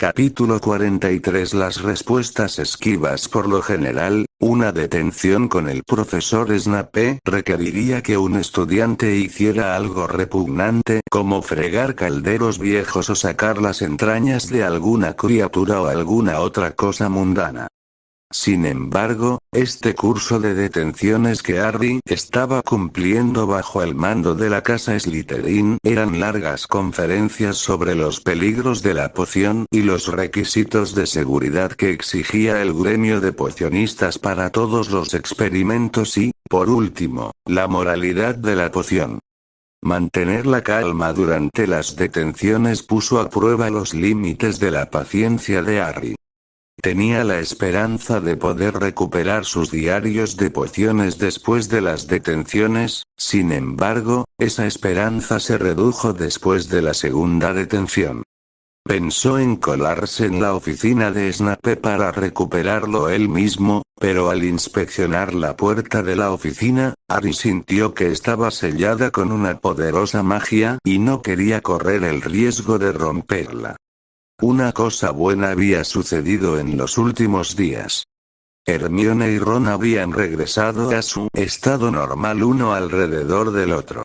Capítulo 43. Las respuestas esquivas. Por lo general, una detención con el profesor Snape requeriría que un estudiante hiciera algo repugnante, como fregar calderos viejos o sacar las entrañas de alguna criatura o alguna otra cosa mundana. Sin embargo, este curso de detenciones que Harry estaba cumpliendo bajo el mando de la casa Slytherin eran largas conferencias sobre los peligros de la poción y los requisitos de seguridad que exigía el gremio de pocionistas para todos los experimentos y, por último, la moralidad de la poción. Mantener la calma durante las detenciones puso a prueba los límites de la paciencia de Harry. Tenía la esperanza de poder recuperar sus diarios de pociones después de las detenciones, sin embargo, esa esperanza se redujo después de la segunda detención. Pensó en colarse en la oficina de Snape para recuperarlo él mismo, pero al inspeccionar la puerta de la oficina, Harry sintió que estaba sellada con una poderosa magia y no quería correr el riesgo de romperla. Una cosa buena había sucedido en los últimos días. Hermione y Ron habían regresado a su estado normal uno alrededor del otro.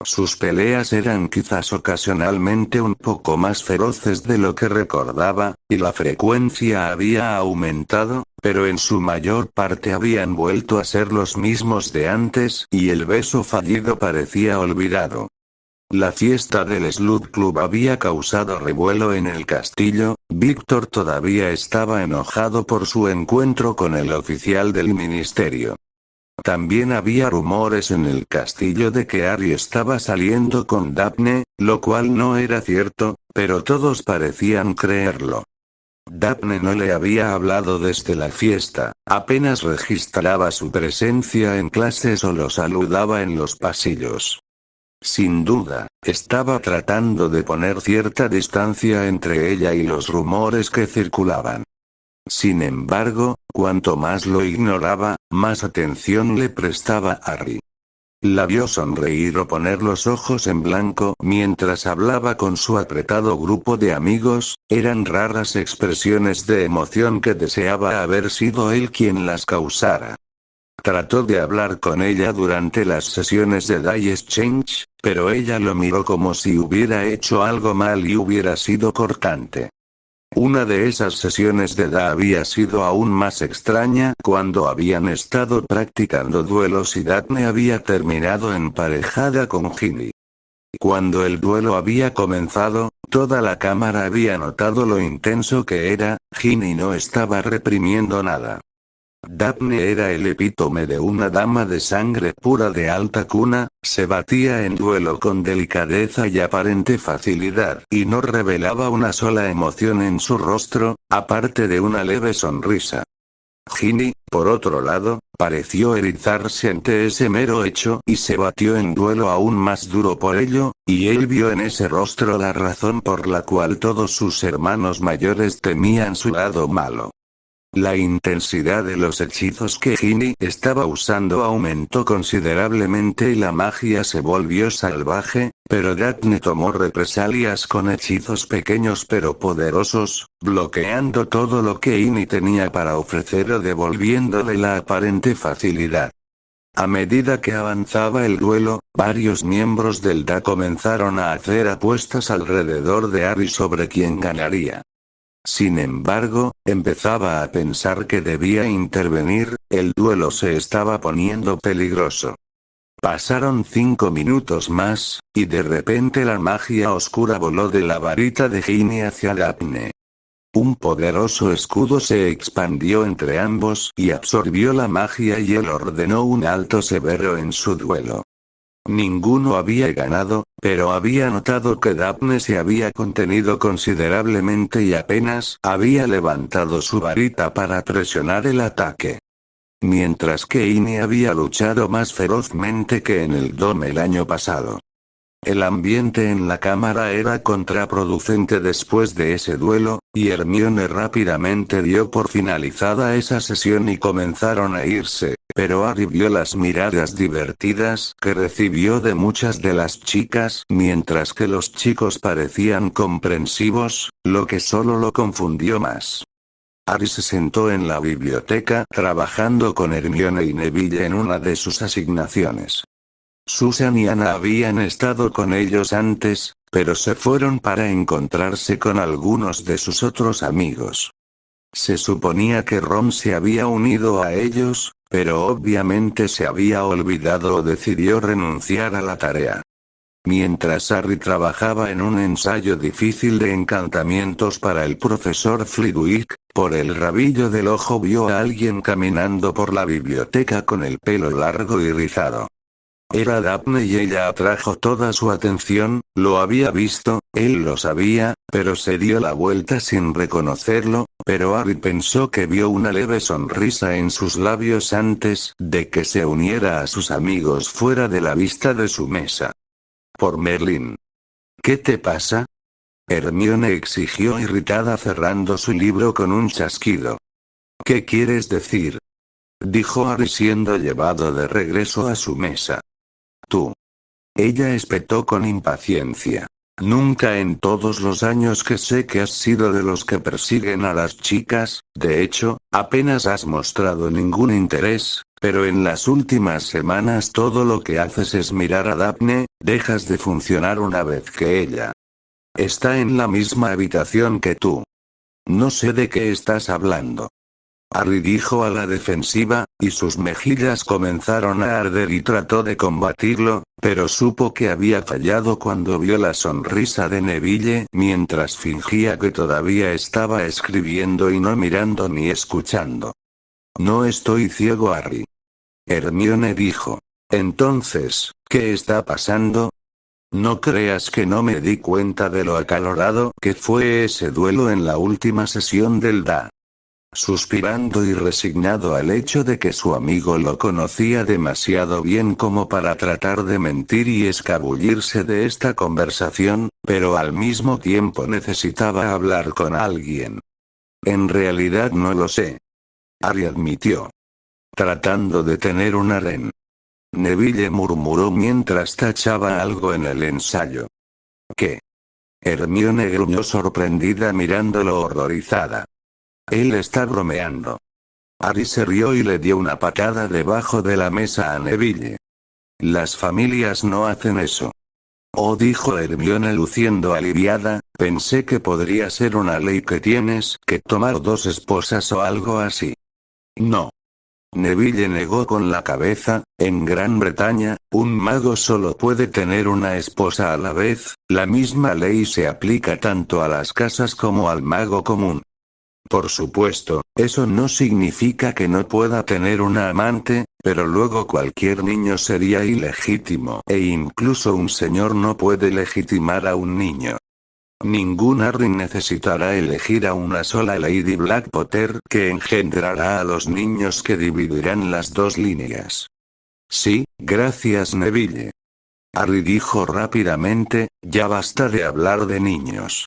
Sus peleas eran quizás ocasionalmente un poco más feroces de lo que recordaba, y la frecuencia había aumentado, pero en su mayor parte habían vuelto a ser los mismos de antes, y el beso fallido parecía olvidado. La fiesta del Slug Club había causado revuelo en el castillo. Víctor todavía estaba enojado por su encuentro con el oficial del ministerio. También había rumores en el castillo de que Harry estaba saliendo con Daphne, lo cual no era cierto, pero todos parecían creerlo. Daphne no le había hablado desde la fiesta, apenas registraba su presencia en clases o lo saludaba en los pasillos. Sin duda, estaba tratando de poner cierta distancia entre ella y los rumores que circulaban. Sin embargo, cuanto más lo ignoraba, más atención le prestaba a Harry. La vio sonreír o poner los ojos en blanco mientras hablaba con su apretado grupo de amigos, eran raras expresiones de emoción que deseaba haber sido él quien las causara. Trató de hablar con ella durante las sesiones de Die Exchange, pero ella lo miró como si hubiera hecho algo mal y hubiera sido cortante. Una de esas sesiones de Da había sido aún más extraña cuando habían estado practicando duelos y Daphne había terminado emparejada con Ginny. Cuando el duelo había comenzado, toda la cámara había notado lo intenso que era. Ginny no estaba reprimiendo nada. Daphne era el epítome de una dama de sangre pura de alta cuna, se batía en duelo con delicadeza y aparente facilidad, y no revelaba una sola emoción en su rostro, aparte de una leve sonrisa. Ginny, por otro lado, pareció erizarse ante ese mero hecho y se batió en duelo aún más duro por ello, y él vio en ese rostro la razón por la cual todos sus hermanos mayores temían su lado malo. La intensidad de los hechizos que Ginny estaba usando aumentó considerablemente y la magia se volvió salvaje, pero Daphne tomó represalias con hechizos pequeños pero poderosos, bloqueando todo lo que Ginny tenía para ofrecer o devolviéndole la aparente facilidad. A medida que avanzaba el duelo, varios miembros del DA comenzaron a hacer apuestas alrededor de Harry sobre quién ganaría. Sin embargo, empezaba a pensar que debía intervenir, el duelo se estaba poniendo peligroso. Pasaron 5 minutos más, y de repente la magia oscura voló de la varita de Ginny hacia Daphne. Un poderoso escudo se expandió entre ambos y absorbió la magia y él ordenó un alto severo en su duelo. Ninguno había ganado, pero había notado que Daphne se había contenido considerablemente y apenas había levantado su varita para presionar el ataque. Mientras que Ginny había luchado más ferozmente que en el Dome el año pasado. El ambiente en la cámara era contraproducente después de ese duelo, y Hermione rápidamente dio por finalizada esa sesión y comenzaron a irse, pero Harry vio las miradas divertidas que recibió de muchas de las chicas, mientras que los chicos parecían comprensivos, lo que solo lo confundió más. Harry se sentó en la biblioteca trabajando con Hermione y Neville en una de sus asignaciones. Susan y Anna habían estado con ellos antes, pero se fueron para encontrarse con algunos de sus otros amigos. Se suponía que Ron se había unido a ellos, pero obviamente se había olvidado o decidió renunciar a la tarea. Mientras Harry trabajaba en un ensayo difícil de encantamientos para el profesor Flitwick, por el rabillo del ojo vio a alguien caminando por la biblioteca con el pelo largo y rizado. Era Daphne y ella atrajo toda su atención, lo había visto, él lo sabía, pero se dio la vuelta sin reconocerlo, pero Harry pensó que vio una leve sonrisa en sus labios antes de que se uniera a sus amigos fuera de la vista de su mesa. Por Merlín. ¿Qué te pasa? Hermione exigió irritada cerrando su libro con un chasquido. ¿Qué quieres decir? Dijo Harry siendo llevado de regreso a su mesa. Tú. Ella espetó con impaciencia. Nunca en todos los años que sé que has sido de los que persiguen a las chicas, de hecho, apenas has mostrado ningún interés, pero en las últimas semanas todo lo que haces es mirar a Daphne, dejas de funcionar una vez que ella está en la misma habitación que tú. No sé de qué estás hablando. Harry dijo a la defensiva, y sus mejillas comenzaron a arder y trató de combatirlo, pero supo que había fallado cuando vio la sonrisa de Neville mientras fingía que todavía estaba escribiendo y no mirando ni escuchando. No estoy ciego, Harry. Hermione dijo. Entonces, ¿qué está pasando? No creas que no me di cuenta de lo acalorado que fue ese duelo en la última sesión del DA. Suspirando y resignado al hecho de que su amigo lo conocía demasiado bien como para tratar de mentir y escabullirse de esta conversación, pero al mismo tiempo necesitaba hablar con alguien. En realidad no lo sé. Harry admitió. Tratando de tener un harén. Neville murmuró mientras tachaba algo en el ensayo. ¿Qué? Hermione gruñó sorprendida mirándolo horrorizada. Él está bromeando. Harry se rió y le dio una patada debajo de la mesa a Neville. Las familias no hacen eso. Oh, dijo Hermione luciendo aliviada, pensé que podría ser una ley que tienes que tomar dos esposas o algo así. No. Neville negó con la cabeza, en Gran Bretaña, un mago solo puede tener una esposa a la vez, la misma ley se aplica tanto a las casas como al mago común. Por supuesto, eso no significa que no pueda tener una amante, pero luego cualquier niño sería ilegítimo e incluso un señor no puede legitimar a un niño. Ningún Harry necesitará elegir a una sola Lady Blackpotter que engendrará a los niños que dividirán las dos líneas. Sí, gracias Neville. Harry dijo rápidamente, ya basta de hablar de niños.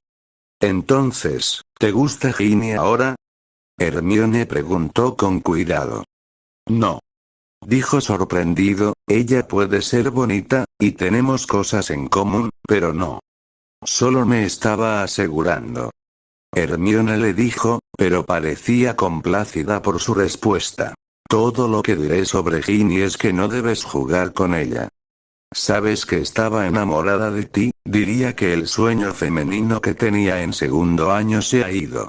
Entonces, ¿te gusta Ginny ahora? Hermione preguntó con cuidado. No. Dijo sorprendido, ella puede ser bonita, y tenemos cosas en común, pero no. Solo me estaba asegurando. Hermione le dijo, pero parecía complacida por su respuesta. Todo lo que diré sobre Ginny es que no debes jugar con ella. Sabes que estaba enamorada de ti, diría que el sueño femenino que tenía en segundo año se ha ido.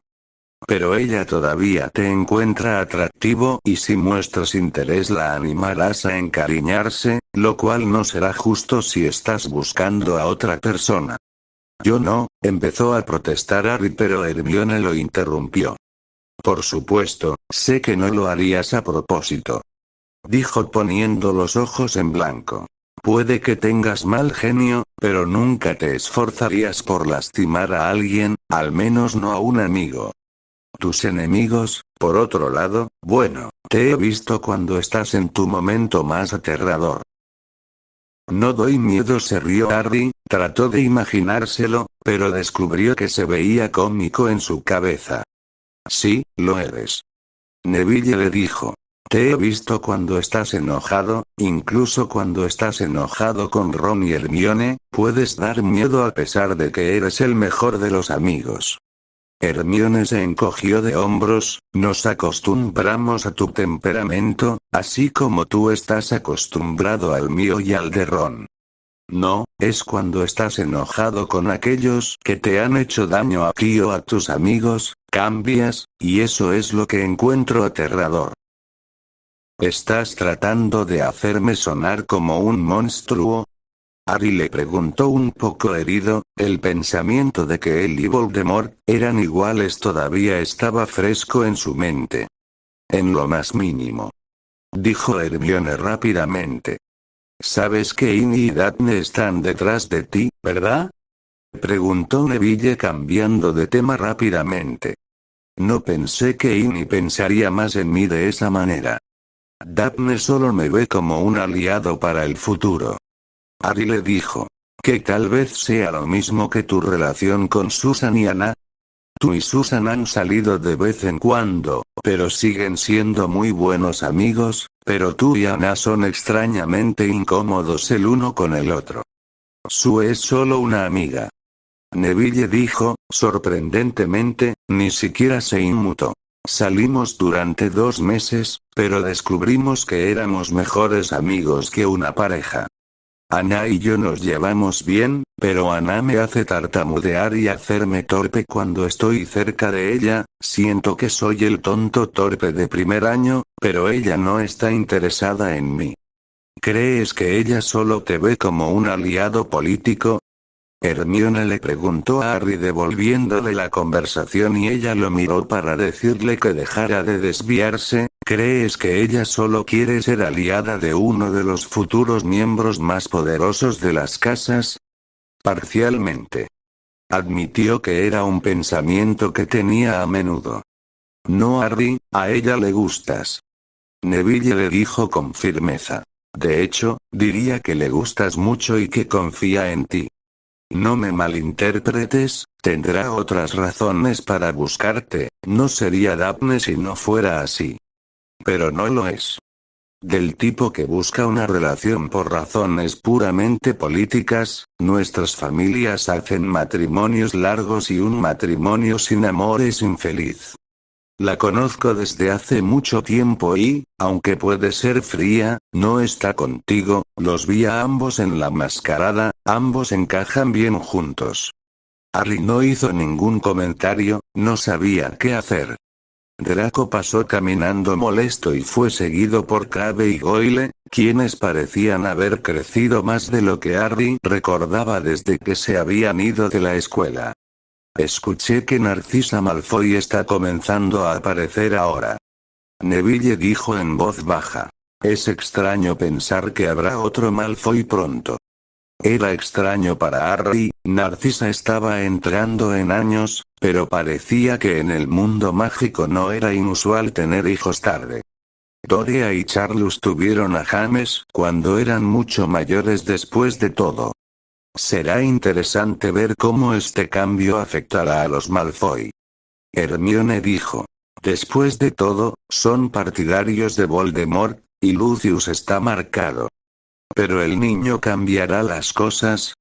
Pero ella todavía te encuentra atractivo y si muestras interés la animarás a encariñarse, lo cual no será justo si estás buscando a otra persona. Yo no, empezó a protestar Harry pero Hermione lo interrumpió. Por supuesto, sé que no lo harías a propósito. Dijo poniendo los ojos en blanco. Puede que tengas mal genio, pero nunca te esforzarías por lastimar a alguien, al menos no a un amigo. Tus enemigos, por otro lado, bueno, te he visto cuando estás en tu momento más aterrador. No doy miedo, se rió Harry, trató de imaginárselo, pero descubrió que se veía cómico en su cabeza. Sí, lo eres. Neville le dijo. Te he visto cuando estás enojado, incluso cuando estás enojado con Ron y Hermione, puedes dar miedo a pesar de que eres el mejor de los amigos. Hermione se encogió de hombros, nos acostumbramos a tu temperamento, así como tú estás acostumbrado al mío y al de Ron. No, es cuando estás enojado con aquellos que te han hecho daño a ti o a tus amigos, cambias, y eso es lo que encuentro aterrador. ¿Estás tratando de hacerme sonar como un monstruo? Harry le preguntó un poco herido, el pensamiento de que él y Voldemort eran iguales todavía estaba fresco en su mente. En lo más mínimo. Dijo Hermione rápidamente. Sabes que Ginny y Daphne están detrás de ti, ¿verdad? Preguntó Neville cambiando de tema rápidamente. No pensé que Ginny pensaría más en mí de esa manera. Daphne solo me ve como un aliado para el futuro. Harry le dijo. Que tal vez sea lo mismo que tu relación con Susan y Anna. Tú y Susan han salido de vez en cuando, pero siguen siendo muy buenos amigos, pero tú y Anna son extrañamente incómodos el uno con el otro. Sue es solo una amiga. Neville dijo, sorprendentemente, ni siquiera se inmutó. Salimos durante 2 meses, pero descubrimos que éramos mejores amigos que una pareja. Anna y yo nos llevamos bien, pero Anna me hace tartamudear y hacerme torpe cuando estoy cerca de ella, siento que soy el tonto torpe de primer año, pero ella no está interesada en mí. ¿Crees que ella solo te ve como un aliado político? Hermione le preguntó a Harry devolviéndole la conversación y ella lo miró para decirle que dejara de desviarse. ¿Crees que ella solo quiere ser aliada de uno de los futuros miembros más poderosos de las casas? Parcialmente. Admitió que era un pensamiento que tenía a menudo. No, Harry, a ella le gustas. Neville le dijo con firmeza. De hecho, diría que le gustas mucho y que confía en ti. No me malinterpretes, tendrá otras razones para buscarte, no sería Daphne si no fuera así. Pero no lo es. Del tipo que busca una relación por razones puramente políticas, nuestras familias hacen matrimonios largos y un matrimonio sin amor es infeliz. La conozco desde hace mucho tiempo y, aunque puede ser fría, no está contigo, los vi a ambos en la mascarada, ambos encajan bien juntos. Harry no hizo ningún comentario, no sabía qué hacer. Draco pasó caminando molesto y fue seguido por Crabbe y Goyle, quienes parecían haber crecido más de lo que Harry recordaba desde que se habían ido de la escuela. Escuché que Narcisa Malfoy está comenzando a aparecer ahora. Neville dijo en voz baja. Es extraño pensar que habrá otro Malfoy pronto. Era extraño para Harry, Narcisa estaba entrando en años, pero parecía que en el mundo mágico no era inusual tener hijos tarde. Doria y Charlus tuvieron a James cuando eran mucho mayores después de todo. Será interesante ver cómo este cambio afectará a los Malfoy. Hermione dijo. Después de todo, son partidarios de Voldemort, y Lucius está marcado. Pero el niño cambiará las cosas.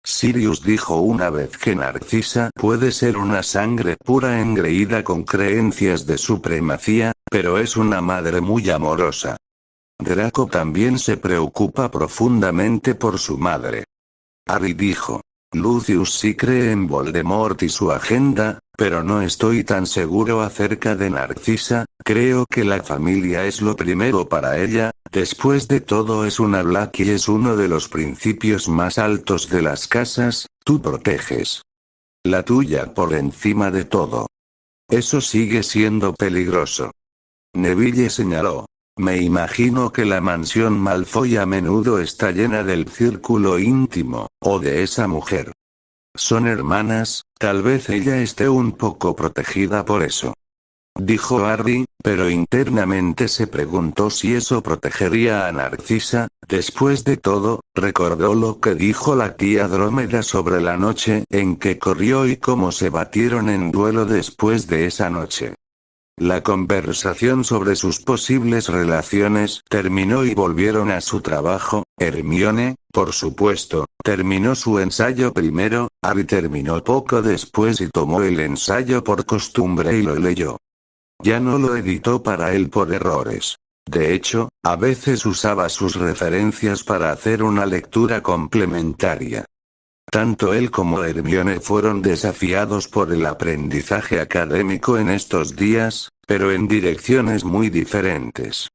Sirius dijo una vez que Narcisa puede ser una sangre pura engreída con creencias de supremacía, pero es una madre muy amorosa. Draco también se preocupa profundamente por su madre. Harry dijo. Lucius sí cree en Voldemort y su agenda, pero no estoy tan seguro acerca de Narcisa, creo que la familia es lo primero para ella, después de todo es una Black y es uno de los principios más altos de las casas, tú proteges la tuya por encima de todo. Eso sigue siendo peligroso. Neville señaló. Me imagino que la mansión Malfoy a menudo está llena del círculo íntimo, o de esa mujer. Son hermanas, tal vez ella esté un poco protegida por eso. Dijo Harry, Pero internamente se preguntó si eso protegería a Narcisa. Después de todo, recordó lo que dijo la tía Drómeda sobre la noche en que corrió y cómo se batieron en duelo después de esa noche. La conversación sobre sus posibles relaciones terminó y volvieron a su trabajo. Hermione, por supuesto, terminó su ensayo primero. Harry terminó poco después y tomó el ensayo por costumbre y lo leyó. Ya no lo editó para él por errores. De hecho, a veces usaba sus referencias para hacer una lectura complementaria. Tanto él como Hermione fueron desafiados por el aprendizaje académico en estos días, pero en direcciones muy diferentes.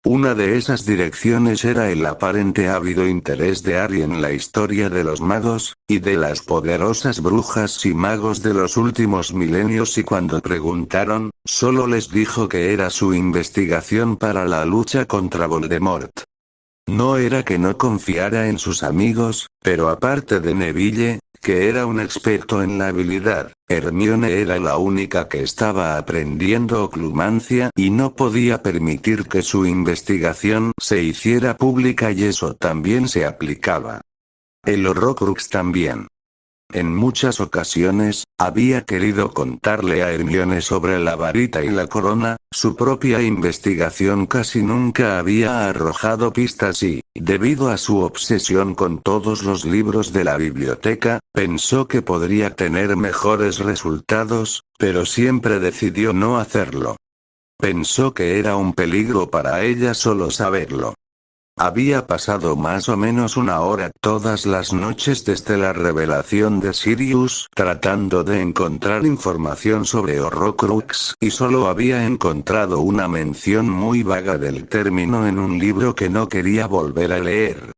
Una de esas direcciones era el aparente ávido interés de Harry en la historia de los magos, y de las poderosas brujas y magos de los últimos milenios, y cuando preguntaron, solo les dijo que era su investigación para la lucha contra Voldemort. No era que no confiara en sus amigos, pero aparte de Neville, que era un experto en la habilidad, Hermione era la única que estaba aprendiendo oclumancia y no podía permitir que su investigación se hiciera pública, y eso también se aplicaba. El Horrocrux también. En muchas ocasiones, había querido contarle a Hermione sobre la varita y la corona. Su propia investigación casi nunca había arrojado pistas y, debido a su obsesión con todos los libros de la biblioteca, pensó que podría tener mejores resultados, pero siempre decidió no hacerlo. Pensó que era un peligro para ella solo saberlo. Había pasado más o menos una hora todas las noches desde la revelación de Sirius tratando de encontrar información sobre Horrocrux, y solo había encontrado una mención muy vaga del término en un libro que no quería volver a leer.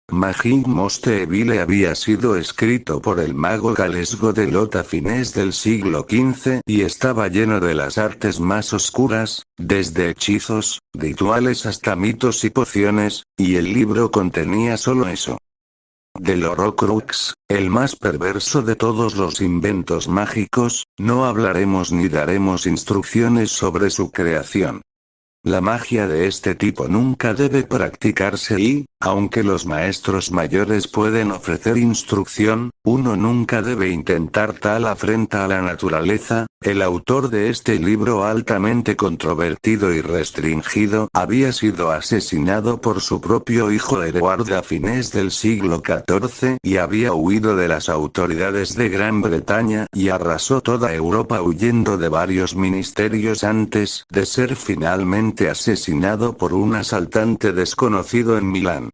Magic Most Evil había sido escrito por el mago galesgo de Lota a fines del siglo XV y estaba lleno de las artes más oscuras, desde hechizos, rituales hasta mitos y pociones, y el libro contenía solo eso. Del Horrocrux, el más perverso de todos los inventos mágicos, no hablaremos ni daremos instrucciones sobre su creación. La magia de este tipo nunca debe practicarse y, aunque los maestros mayores pueden ofrecer instrucción, uno nunca debe intentar tal afrenta a la naturaleza. El autor de este libro altamente controvertido y restringido había sido asesinado por su propio hijo Edward a fines del siglo XIV y había huido de las autoridades de Gran Bretaña y arrasó toda Europa huyendo de varios ministerios antes de ser finalmente asesinado por un asaltante desconocido en Milán.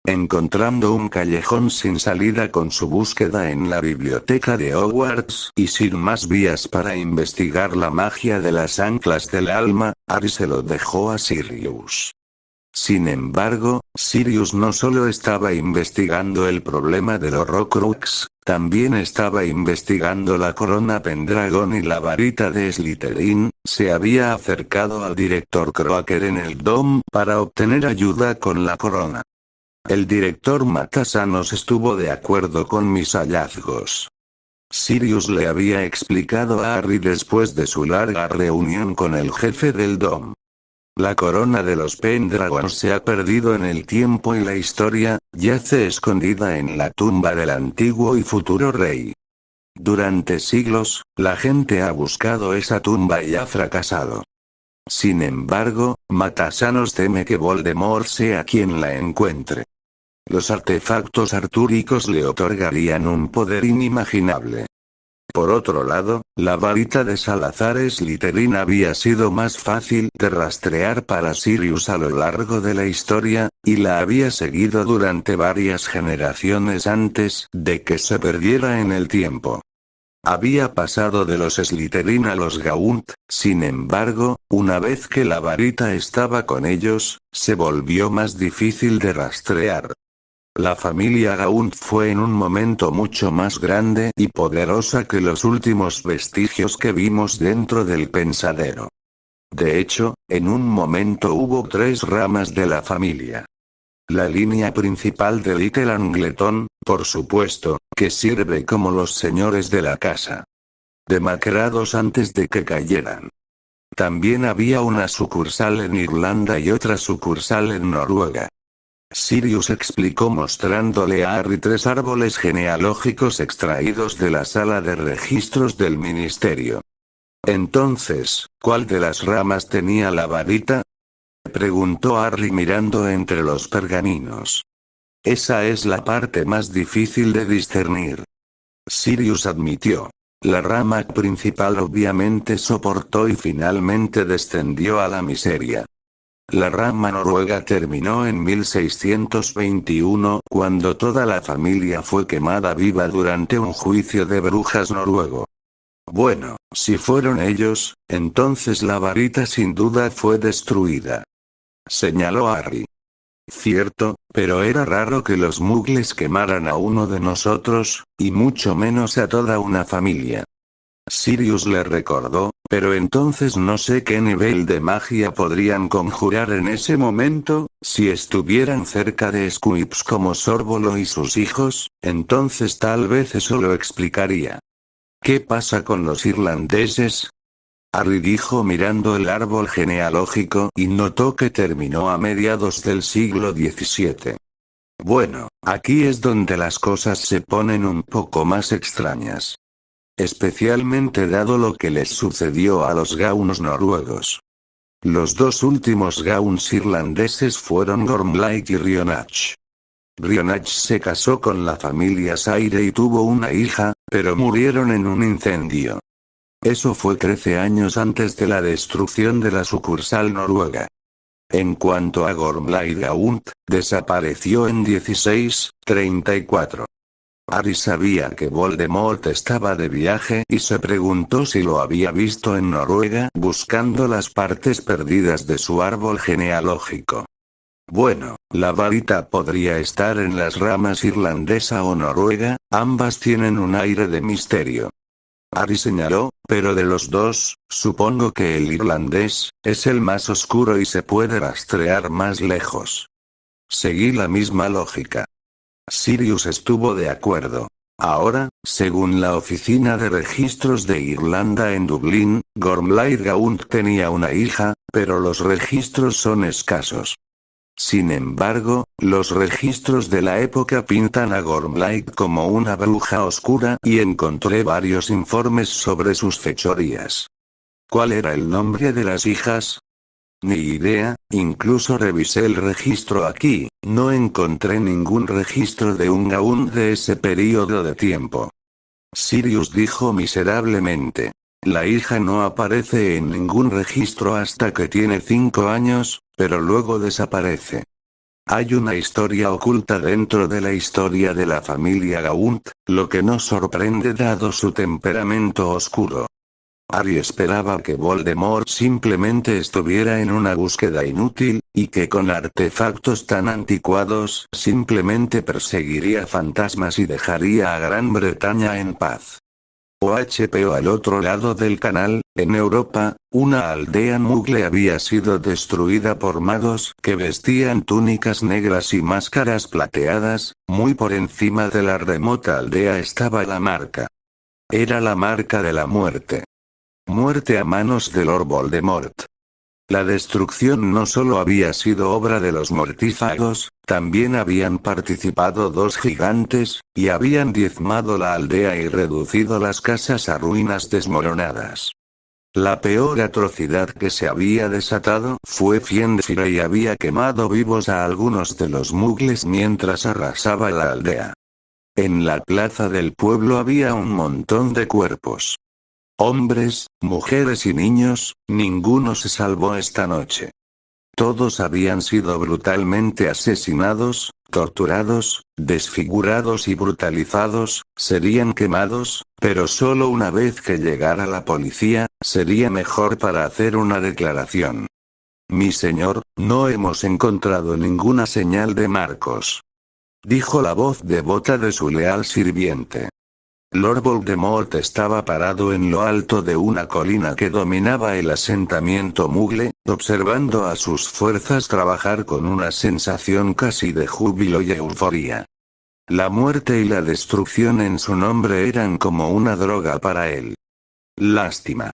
Encontrando un callejón sin salida con su búsqueda en la biblioteca de Hogwarts y sin más vías para investigar la magia de las anclas del alma, Harry se lo dejó a Sirius. Sin embargo, Sirius no solo estaba investigando el problema del Horrocrux, también estaba investigando la corona Pendragon y la varita de Slytherin. Se había acercado al director Croaker en el Dom para obtener ayuda con la corona. El director Matasanos estuvo de acuerdo con mis hallazgos. Sirius le había explicado a Harry después de su larga reunión con el jefe del Dom. La corona de los Pendragon se ha perdido en el tiempo y la historia, yace escondida en la tumba del antiguo y futuro rey. Durante siglos, la gente ha buscado esa tumba y ha fracasado. Sin embargo, Matasanos teme que Voldemort sea quien la encuentre. Los artefactos artúricos le otorgarían un poder inimaginable. Por otro lado, la varita de Salazar Slytherin había sido más fácil de rastrear para Sirius a lo largo de la historia, y la había seguido durante varias generaciones antes de que se perdiera en el tiempo. Había pasado de los Slytherin a los Gaunt. Sin embargo, una vez que la varita estaba con ellos, se volvió más difícil de rastrear. La familia Gaunt fue en un momento mucho más grande y poderosa que los últimos vestigios que vimos dentro del pensadero. De hecho, en un momento hubo 3 ramas de la familia. La línea principal de Little Angleton, por supuesto, que sirve como los señores de la casa. Demacrados antes de que cayeran. También había una sucursal en Irlanda y otra sucursal en Noruega. Sirius explicó mostrándole a Harry 3 árboles genealógicos extraídos de la sala de registros del ministerio. Entonces, ¿cuál de las ramas tenía la varita? Preguntó Harry mirando entre los pergaminos. Esa es la parte más difícil de discernir. Sirius admitió. La rama principal obviamente soportó y finalmente descendió a la miseria. La rama noruega terminó en 1621, cuando toda la familia fue quemada viva durante un juicio de brujas noruego. Bueno, si fueron ellos, entonces la varita sin duda fue destruida. Señaló Harry. Cierto, pero era raro que los mugles quemaran a uno de nosotros, y mucho menos a toda una familia. Sirius le recordó, pero entonces no sé qué nivel de magia podrían conjurar en ese momento, si estuvieran cerca de Squibs como Sorbolo y sus hijos, entonces tal vez eso lo explicaría. ¿Qué pasa con los irlandeses? Harry dijo mirando el árbol genealógico y notó que terminó a mediados del siglo XVII. Bueno, aquí es donde las cosas se ponen un poco más extrañas. Especialmente dado lo que les sucedió a los gauns noruegos. Los dos últimos gauns irlandeses fueron Gormlaith y Rionach. Rionach se casó con la familia Sayre y tuvo una hija, pero murieron en un incendio. Eso fue 13 años antes de la destrucción de la sucursal noruega. En cuanto a Gormlaith Gaunt, desapareció en 1634. Harry sabía que Voldemort estaba de viaje y se preguntó si lo había visto en Noruega buscando las partes perdidas de su árbol genealógico. Bueno, la varita podría estar en las ramas irlandesa o noruega, ambas tienen un aire de misterio. Harry señaló, pero de los dos, supongo que el irlandés es el más oscuro y se puede rastrear más lejos. Seguí la misma lógica. Sirius estuvo de acuerdo. Ahora, según la Oficina de Registros de Irlanda en Dublín, Gormlaith Gaunt tenía una hija, pero los registros son escasos. Sin embargo, los registros de la época pintan a Gormlaith como una bruja oscura y encontré varios informes sobre sus fechorías. ¿Cuál era el nombre de las hijas? Ni idea, incluso revisé el registro aquí, no encontré ningún registro de un Gaunt de ese período de tiempo. Sirius dijo miserablemente. La hija no aparece en ningún registro hasta que tiene 5 años, pero luego desaparece. Hay una historia oculta dentro de la historia de la familia Gaunt, lo que no sorprende dado su temperamento oscuro. Harry esperaba que Voldemort simplemente estuviera en una búsqueda inútil, y que con artefactos tan anticuados simplemente perseguiría fantasmas y dejaría a Gran Bretaña en paz. O al otro lado del canal, en Europa, una aldea mugle había sido destruida por magos que vestían túnicas negras y máscaras plateadas, muy por encima de la remota aldea estaba la marca. Era la marca de la muerte. Muerte a manos de Lord Voldemort. La destrucción no solo había sido obra de los mortífagos, también habían participado 2 gigantes, y habían diezmado la aldea y reducido las casas a ruinas desmoronadas. La peor atrocidad que se había desatado fue Fiendfire y había quemado vivos a algunos de los mugles mientras arrasaba la aldea. En la plaza del pueblo había un montón de cuerpos. Hombres, mujeres y niños, ninguno se salvó esta noche. Todos habían sido brutalmente asesinados, torturados, desfigurados y brutalizados, serían quemados, pero solo una vez que llegara la policía, sería mejor para hacer una declaración. Mi señor, no hemos encontrado ninguna señal de Marcos. Dijo la voz devota de su leal sirviente. Lord Voldemort estaba parado en lo alto de una colina que dominaba el asentamiento mugle, observando a sus fuerzas trabajar con una sensación casi de júbilo y euforia. La muerte y la destrucción en su nombre eran como una droga para él. Lástima.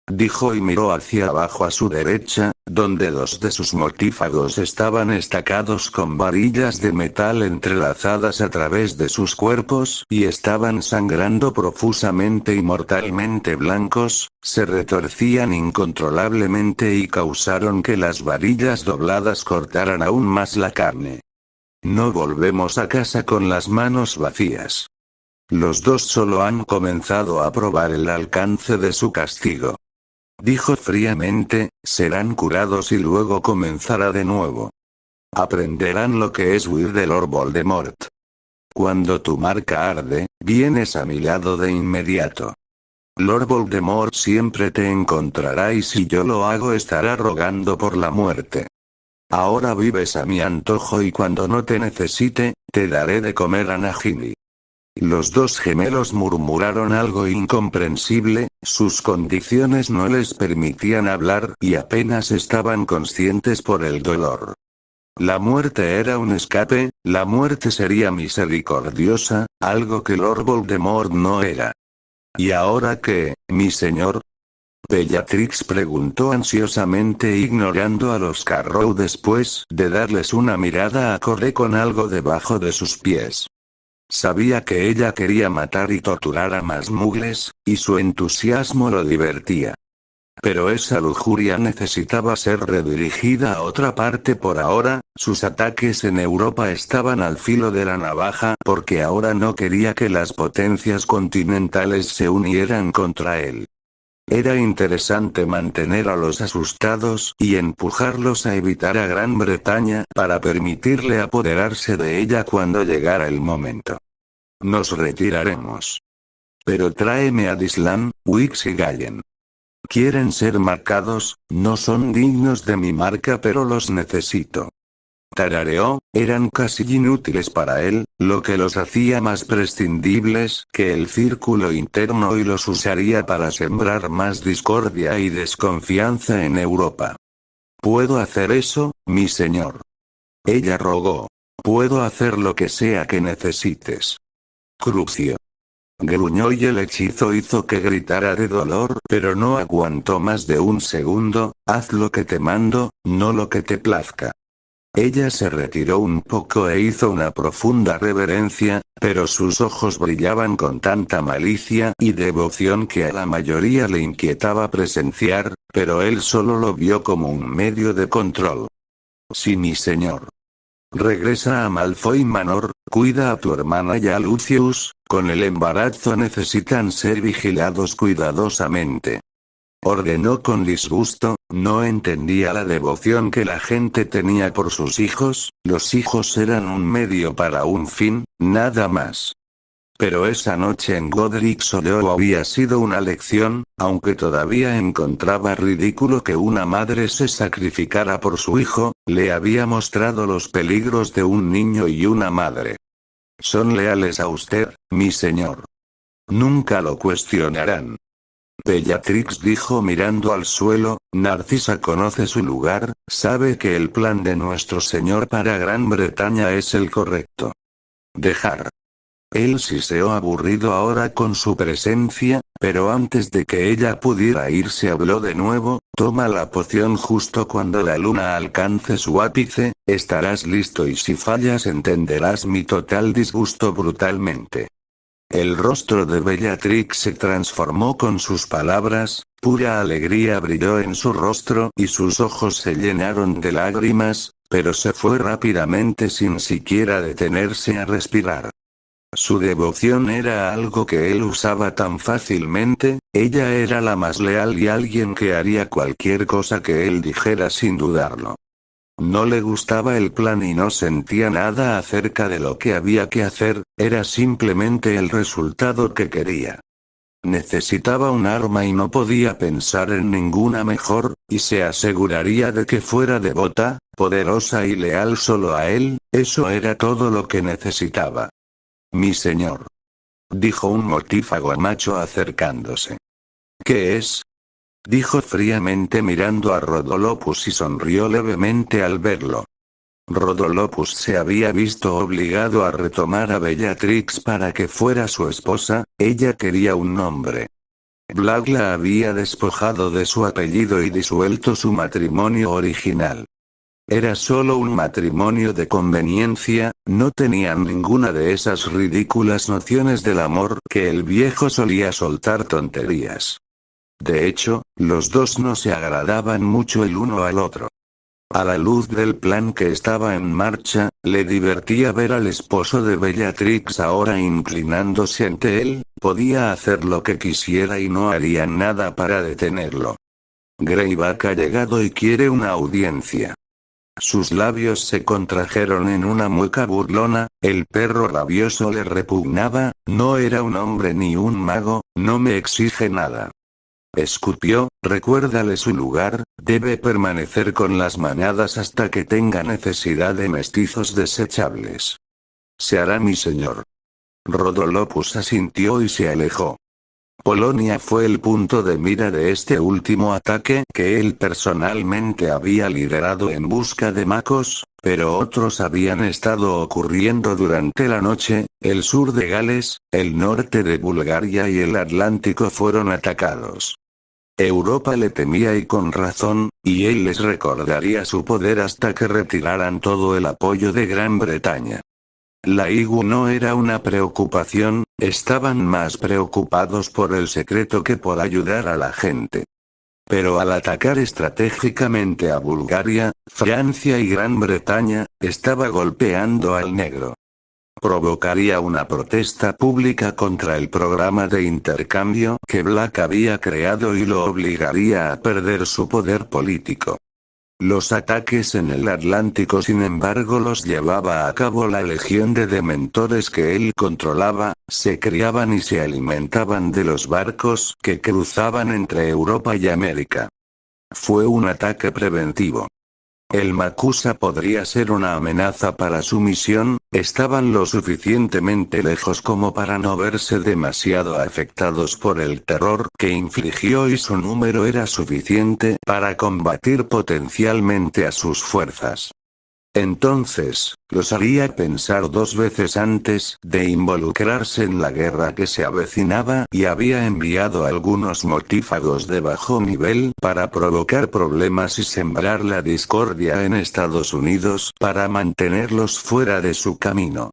dijo y miró hacia abajo a su derecha, donde dos de sus mortífagos estaban estacados con varillas de metal entrelazadas a través de sus cuerpos y estaban sangrando profusamente y mortalmente blancos, se retorcían incontrolablemente y causaron que las varillas dobladas cortaran aún más la carne. No volvemos a casa con las manos vacías. Los dos solo han comenzado a probar el alcance de su castigo. Dijo fríamente, serán curados y luego comenzará de nuevo. Aprenderán lo que es huir de Lord Voldemort. Cuando tu marca arde, vienes a mi lado de inmediato. Lord Voldemort siempre te encontrará y si yo lo hago estará rogando por la muerte. Ahora vives a mi antojo y cuando no te necesite, te daré de comer a Nagini. Los dos gemelos murmuraron algo incomprensible, sus condiciones no les permitían hablar y apenas estaban conscientes por el dolor. La muerte era un escape, la muerte sería misericordiosa, algo que Lord Voldemort no era. ¿Y ahora qué, mi señor? Bellatrix preguntó ansiosamente ignorando a los Carrow después de darles una mirada acorde con algo debajo de sus pies. Sabía que ella quería matar y torturar a más muggles, y su entusiasmo lo divertía. Pero esa lujuria necesitaba ser redirigida a otra parte por ahora, sus ataques en Europa estaban al filo de la navaja porque ahora no quería que las potencias continentales se unieran contra él. Era interesante mantener a los asustados y empujarlos a evitar a Gran Bretaña para permitirle apoderarse de ella cuando llegara el momento. Nos retiraremos. Pero tráeme a Dislan, Wix y Gallen. Quieren ser marcados, no son dignos de mi marca pero los necesito. Tarareó, eran casi inútiles para él, lo que los hacía más prescindibles que el círculo interno y los usaría para sembrar más discordia y desconfianza en Europa. ¿Puedo hacer eso, mi señor? Ella rogó. Puedo hacer lo que sea que necesites. Crucio. Gruñó y el hechizo hizo que gritara de dolor, pero no aguantó más de un segundo. Haz lo que te mando, no lo que te plazca. Ella se retiró un poco e hizo una profunda reverencia, pero sus ojos brillaban con tanta malicia y devoción que a la mayoría le inquietaba presenciar, pero él solo lo vio como un medio de control. Sí, mi señor. Regresa a Malfoy Manor, cuida a tu hermana y a Lucius, con el embarazo necesitan ser vigilados cuidadosamente. Ordenó con disgusto, no entendía la devoción que la gente tenía por sus hijos, los hijos eran un medio para un fin, nada más. Pero esa noche en Godric Hollow había sido una lección, aunque todavía encontraba ridículo que una madre se sacrificara por su hijo, le había mostrado los peligros de un niño y una madre. Son leales a usted, mi señor. Nunca lo cuestionarán. Bellatrix dijo mirando al suelo, Narcisa conoce su lugar, sabe que el plan de nuestro señor para Gran Bretaña es el correcto. Dejar. Él siseó aburrido ahora con su presencia, pero antes de que ella pudiera irse habló de nuevo, toma la poción justo cuando la luna alcance su ápice, estarás listo y si fallas entenderás mi total disgusto brutalmente. El rostro de Bellatrix se transformó con sus palabras, pura alegría brilló en su rostro y sus ojos se llenaron de lágrimas, pero se fue rápidamente sin siquiera detenerse a respirar. Su devoción era algo que él usaba tan fácilmente, ella era la más leal y alguien que haría cualquier cosa que él dijera sin dudarlo. No le gustaba el plan y no sentía nada acerca de lo que había que hacer, era simplemente el resultado que quería. Necesitaba un arma y no podía pensar en ninguna mejor, y se aseguraría de que fuera devota, poderosa y leal solo a él, eso era todo lo que necesitaba. Mi señor. Dijo un mortífago macho acercándose. ¿Qué es? Dijo fríamente mirando a Rodolopus y sonrió levemente al verlo. Rodolopus se había visto obligado a retomar a Bellatrix para que fuera su esposa, ella quería un nombre. Black la había despojado de su apellido y disuelto su matrimonio original. Era solo un matrimonio de conveniencia, no tenían ninguna de esas ridículas nociones del amor que el viejo solía soltar tonterías. De hecho, los dos no se agradaban mucho el uno al otro. A la luz del plan que estaba en marcha, le divertía ver al esposo de Bellatrix ahora inclinándose ante él, podía hacer lo que quisiera y no harían nada para detenerlo. Greyback ha llegado y quiere una audiencia. Sus labios se contrajeron en una mueca burlona, el perro rabioso le repugnaba, no era un hombre ni un mago, no me exige nada. Escupió, recuérdale su lugar, debe permanecer con las manadas hasta que tenga necesidad de mestizos desechables. Se hará mi señor. Rodolopus asintió y se alejó. Polonia fue el punto de mira de este último ataque que él personalmente había liderado en busca de Macos, pero otros habían estado ocurriendo durante la noche, el sur de Gales, el norte de Bulgaria y el Atlántico fueron atacados. Europa le temía y con razón, y él les recordaría su poder hasta que retiraran todo el apoyo de Gran Bretaña. La IGU no era una preocupación, estaban más preocupados por el secreto que por ayudar a la gente. Pero al atacar estratégicamente a Bulgaria, Francia y Gran Bretaña, estaba golpeando al negro. Provocaría una protesta pública contra el programa de intercambio que Black había creado y lo obligaría a perder su poder político. Los ataques en el Atlántico sin embargo los llevaba a cabo la legión de dementores que él controlaba, se criaban y se alimentaban de los barcos que cruzaban entre Europa y América. Fue un ataque preventivo. El Makusa podría ser una amenaza para su misión, estaban lo suficientemente lejos como para no verse demasiado afectados por el terror que infligió y su número era suficiente para combatir potencialmente a sus fuerzas. Entonces, los haría pensar dos veces antes de involucrarse en la guerra que se avecinaba y había enviado algunos mortífagos de bajo nivel para provocar problemas y sembrar la discordia en Estados Unidos para mantenerlos fuera de su camino.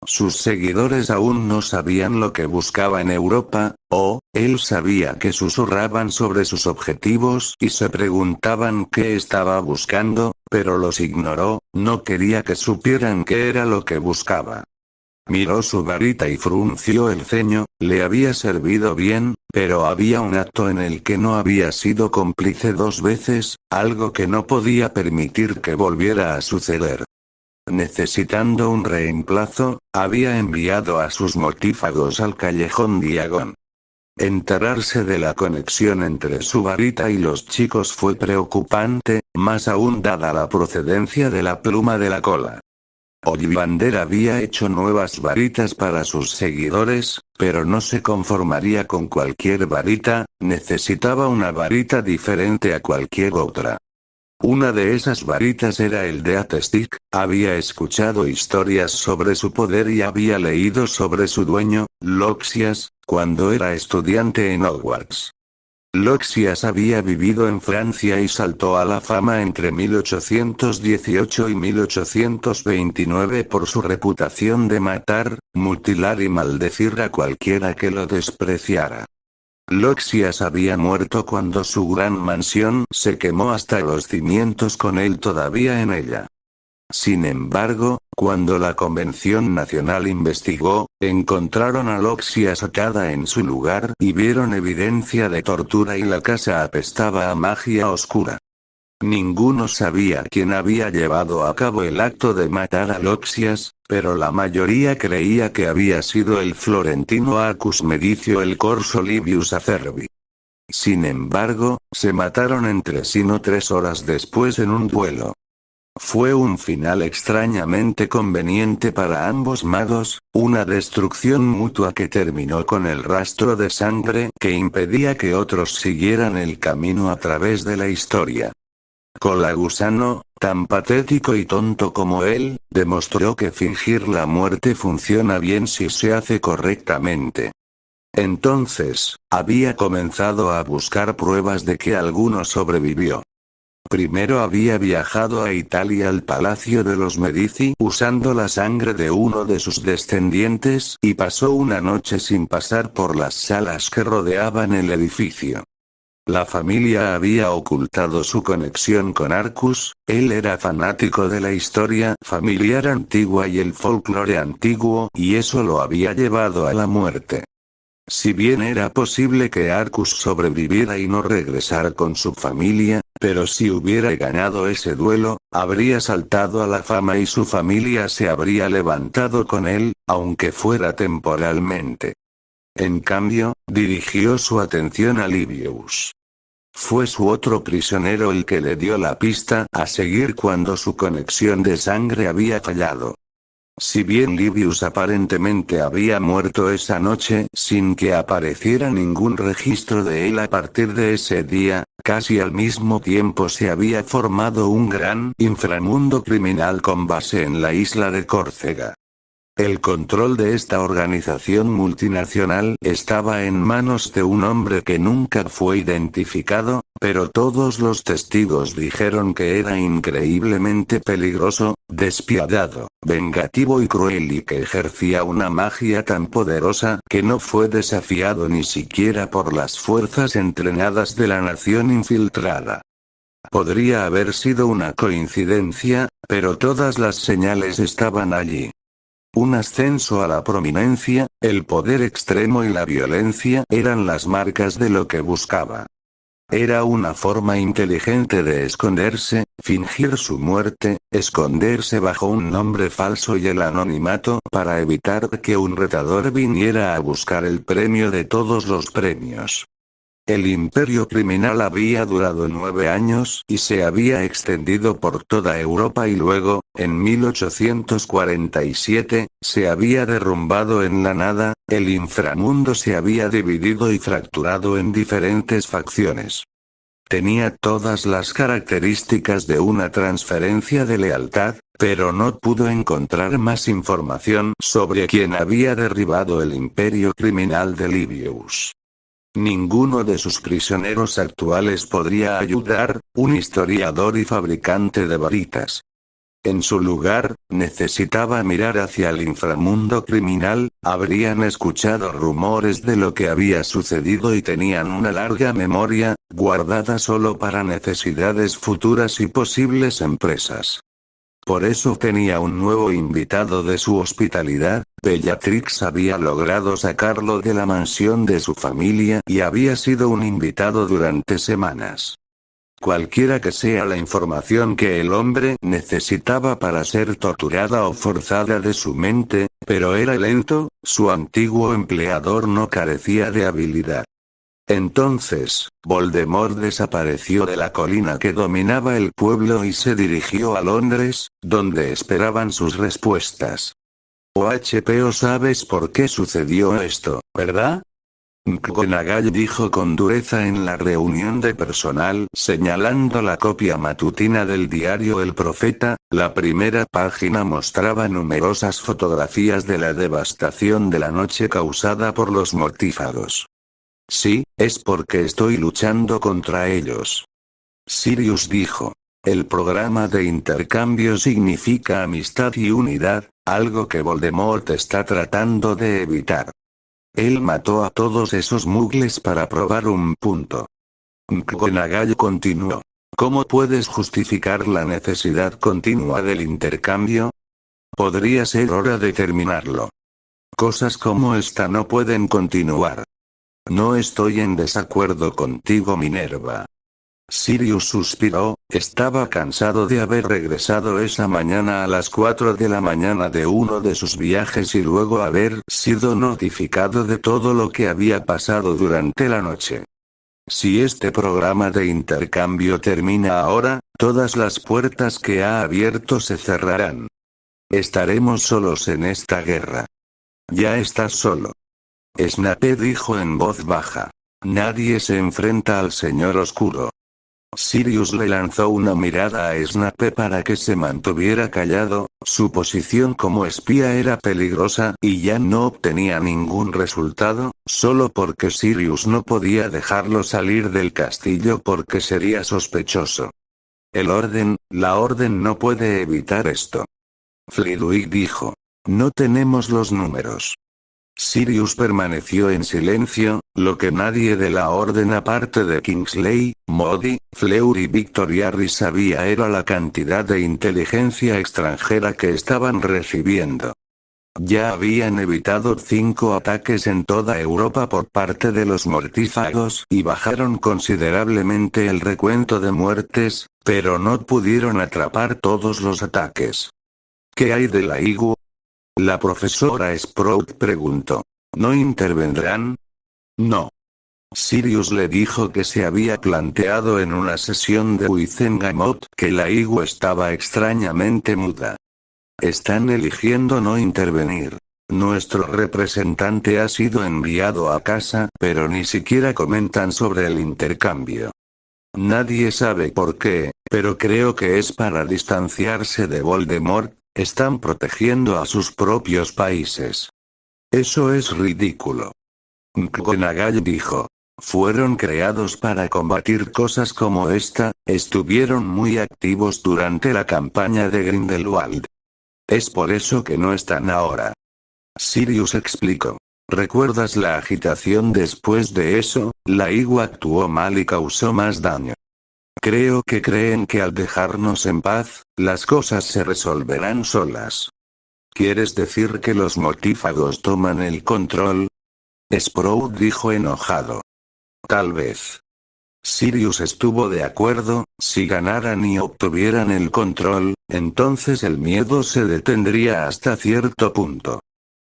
Sus seguidores aún no sabían lo que buscaba en Europa, o, él sabía que susurraban sobre sus objetivos y se preguntaban qué estaba buscando, pero los ignoró, no quería que supieran qué era lo que buscaba. Miró su varita y frunció el ceño, le había servido bien, pero había un acto en el que no había sido cómplice dos veces, algo que no podía permitir que volviera a suceder. Necesitando un reemplazo, había enviado a sus mortífagos al callejón Diagon. Enterarse de la conexión entre su varita y los chicos fue preocupante, más aún dada la procedencia de la pluma de la cola. Ollivander había hecho nuevas varitas para sus seguidores, pero no se conformaría con cualquier varita, necesitaba una varita diferente a cualquier otra. Una de esas varitas era el de Atestic, había escuchado historias sobre su poder y había leído sobre su dueño, Loxias, cuando era estudiante en Hogwarts. Loxias había vivido en Francia y saltó a la fama entre 1818 y 1829 por su reputación de matar, mutilar y maldecir a cualquiera que lo despreciara. Loxias había muerto cuando su gran mansión se quemó hasta los cimientos con él todavía en ella. Sin embargo, cuando la Convención Nacional investigó, encontraron a Loxias atada en su lugar y vieron evidencia de tortura y la casa apestaba a magia oscura. Ninguno sabía quién había llevado a cabo el acto de matar a Loxias, pero la mayoría creía que había sido el florentino Arcus Medicio el Corso Livius Acerbi. Sin embargo, se mataron entre sí no 3 horas después en un duelo. Fue un final extrañamente conveniente para ambos magos, una destrucción mutua que terminó con el rastro de sangre que impedía que otros siguieran el camino a través de la historia. Cola Gusano, tan patético y tonto como él, demostró que fingir la muerte funciona bien si se hace correctamente. Entonces, había comenzado a buscar pruebas de que alguno sobrevivió. Primero había viajado a Italia al Palacio de los Medici usando la sangre de uno de sus descendientes y pasó una noche sin pasar por las salas que rodeaban el edificio. La familia había ocultado su conexión con Arcus, él era fanático de la historia familiar antigua y el folclore antiguo y eso lo había llevado a la muerte. Si bien era posible que Arcus sobreviviera y no regresara con su familia, pero si hubiera ganado ese duelo, habría saltado a la fama y su familia se habría levantado con él, aunque fuera temporalmente. En cambio, dirigió su atención a Livius. Fue su otro prisionero el que le dio la pista a seguir cuando su conexión de sangre había fallado. Si bien Livius aparentemente había muerto esa noche sin que apareciera ningún registro de él a partir de ese día, casi al mismo tiempo se había formado un gran inframundo criminal con base en la isla de Córcega. El control de esta organización multinacional estaba en manos de un hombre que nunca fue identificado, pero todos los testigos dijeron que era increíblemente peligroso, despiadado, vengativo y cruel y que ejercía una magia tan poderosa que no fue desafiado ni siquiera por las fuerzas entrenadas de la nación infiltrada. Podría haber sido una coincidencia, pero todas las señales estaban allí. Un ascenso a la prominencia, el poder extremo y la violencia eran las marcas de lo que buscaba. Era una forma inteligente de esconderse, fingir su muerte, esconderse bajo un nombre falso y el anonimato para evitar que un retador viniera a buscar el premio de todos los premios. El imperio criminal había durado 9 años y se había extendido por toda Europa y luego, en 1847, se había derrumbado en la nada, el inframundo se había dividido y fracturado en diferentes facciones. Tenía todas las características de una transferencia de lealtad, pero no pudo encontrar más información sobre quién había derribado el imperio criminal de Livius. Ninguno de sus prisioneros actuales podría ayudar, un historiador y fabricante de varitas. En su lugar, necesitaba mirar hacia el inframundo criminal, habrían escuchado rumores de lo que había sucedido y tenían una larga memoria, guardada solo para necesidades futuras y posibles empresas. Por eso tenía un nuevo invitado de su hospitalidad, Bellatrix había logrado sacarlo de la mansión de su familia y había sido un invitado durante semanas. Cualquiera que sea la información que el hombre necesitaba para ser torturada o forzada de su mente, pero era lento, su antiguo empleador no carecía de habilidad. Entonces, Voldemort desapareció de la colina que dominaba el pueblo y se dirigió a Londres, donde esperaban sus respuestas. OHPO sabes por qué sucedió esto, ¿verdad? McGonagall dijo con dureza en la reunión de personal, señalando la copia matutina del diario El Profeta, la primera página mostraba numerosas fotografías de la devastación de la noche causada por los mortífagos. Sí, es porque estoy luchando contra ellos. Sirius dijo. El programa de intercambio significa amistad y unidad, algo que Voldemort está tratando de evitar. Él mató a todos esos muggles para probar un punto. McGonagall continuó. ¿Cómo puedes justificar la necesidad continua del intercambio? Podría ser hora de terminarlo. Cosas como esta no pueden continuar. No estoy en desacuerdo contigo, Minerva. Sirius suspiró, estaba cansado de haber regresado esa mañana a las 4 de la mañana de uno de sus viajes y luego haber sido notificado de todo lo que había pasado durante la noche. Si este programa de intercambio termina ahora, todas las puertas que ha abierto se cerrarán. Estaremos solos en esta guerra. Ya estás solo. Snape dijo en voz baja. Nadie se enfrenta al Señor Oscuro. Sirius le lanzó una mirada a Snape para que se mantuviera callado, su posición como espía era peligrosa y ya no obtenía ningún resultado, solo porque Sirius no podía dejarlo salir del castillo porque sería sospechoso. La orden no puede evitar esto. Flitwick dijo. No tenemos los números. Sirius permaneció en silencio, lo que nadie de la orden aparte de Kingsley, Moody, Fleur y Victoriari sabía era la cantidad de inteligencia extranjera que estaban recibiendo. Ya habían evitado 5 ataques en toda Europa por parte de los mortífagos y bajaron considerablemente el recuento de muertes, pero no pudieron atrapar todos los ataques. ¿Qué hay de la IGU? La profesora Sprout preguntó. ¿No intervendrán? No. Sirius le dijo que se había planteado en una sesión de Wizengamot que la IGU estaba extrañamente muda. Están eligiendo no intervenir. Nuestro representante ha sido enviado a casa, pero ni siquiera comentan sobre el intercambio. Nadie sabe por qué, pero creo que es para distanciarse de Voldemort. Están protegiendo a sus propios países. Eso es ridículo. McGonagall dijo. Fueron creados para combatir cosas como esta, estuvieron muy activos durante la campaña de Grindelwald. Es por eso que no están ahora. Sirius explicó. ¿Recuerdas la agitación después de eso? La IGU actuó mal y causó más daño. Creo que creen que al dejarnos en paz, las cosas se resolverán solas. ¿Quieres decir que los mortífagos toman el control? Sprout dijo enojado. Tal vez. Sirius estuvo de acuerdo, si ganaran y obtuvieran el control, entonces el miedo se detendría hasta cierto punto.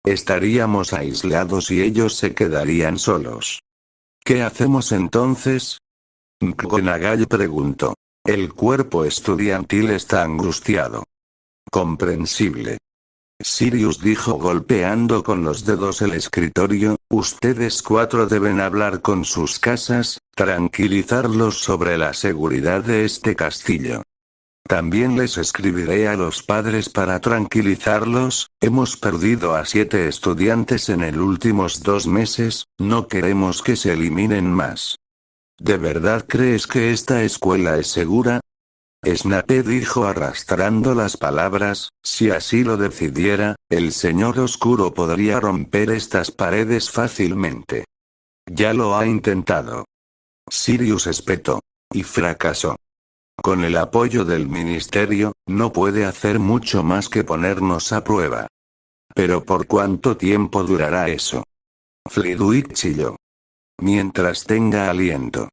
Estaríamos aislados y ellos se quedarían solos. ¿Qué hacemos entonces? McGonagall preguntó. El cuerpo estudiantil está angustiado. Comprensible. Sirius dijo golpeando con los dedos el escritorio, ustedes 4 deben hablar con sus casas, tranquilizarlos sobre la seguridad de este castillo. También les escribiré a los padres para tranquilizarlos, hemos perdido a 7 estudiantes en los últimos 2 meses, no queremos que se eliminen más. ¿De verdad crees que esta escuela es segura? Snape dijo arrastrando las palabras, si así lo decidiera, el Señor Oscuro podría romper estas paredes fácilmente. Ya lo ha intentado. Sirius espetó. Y fracasó. Con el apoyo del Ministerio, no puede hacer mucho más que ponernos a prueba. ¿Pero por cuánto tiempo durará eso? Flitwick chilló. Mientras tenga aliento.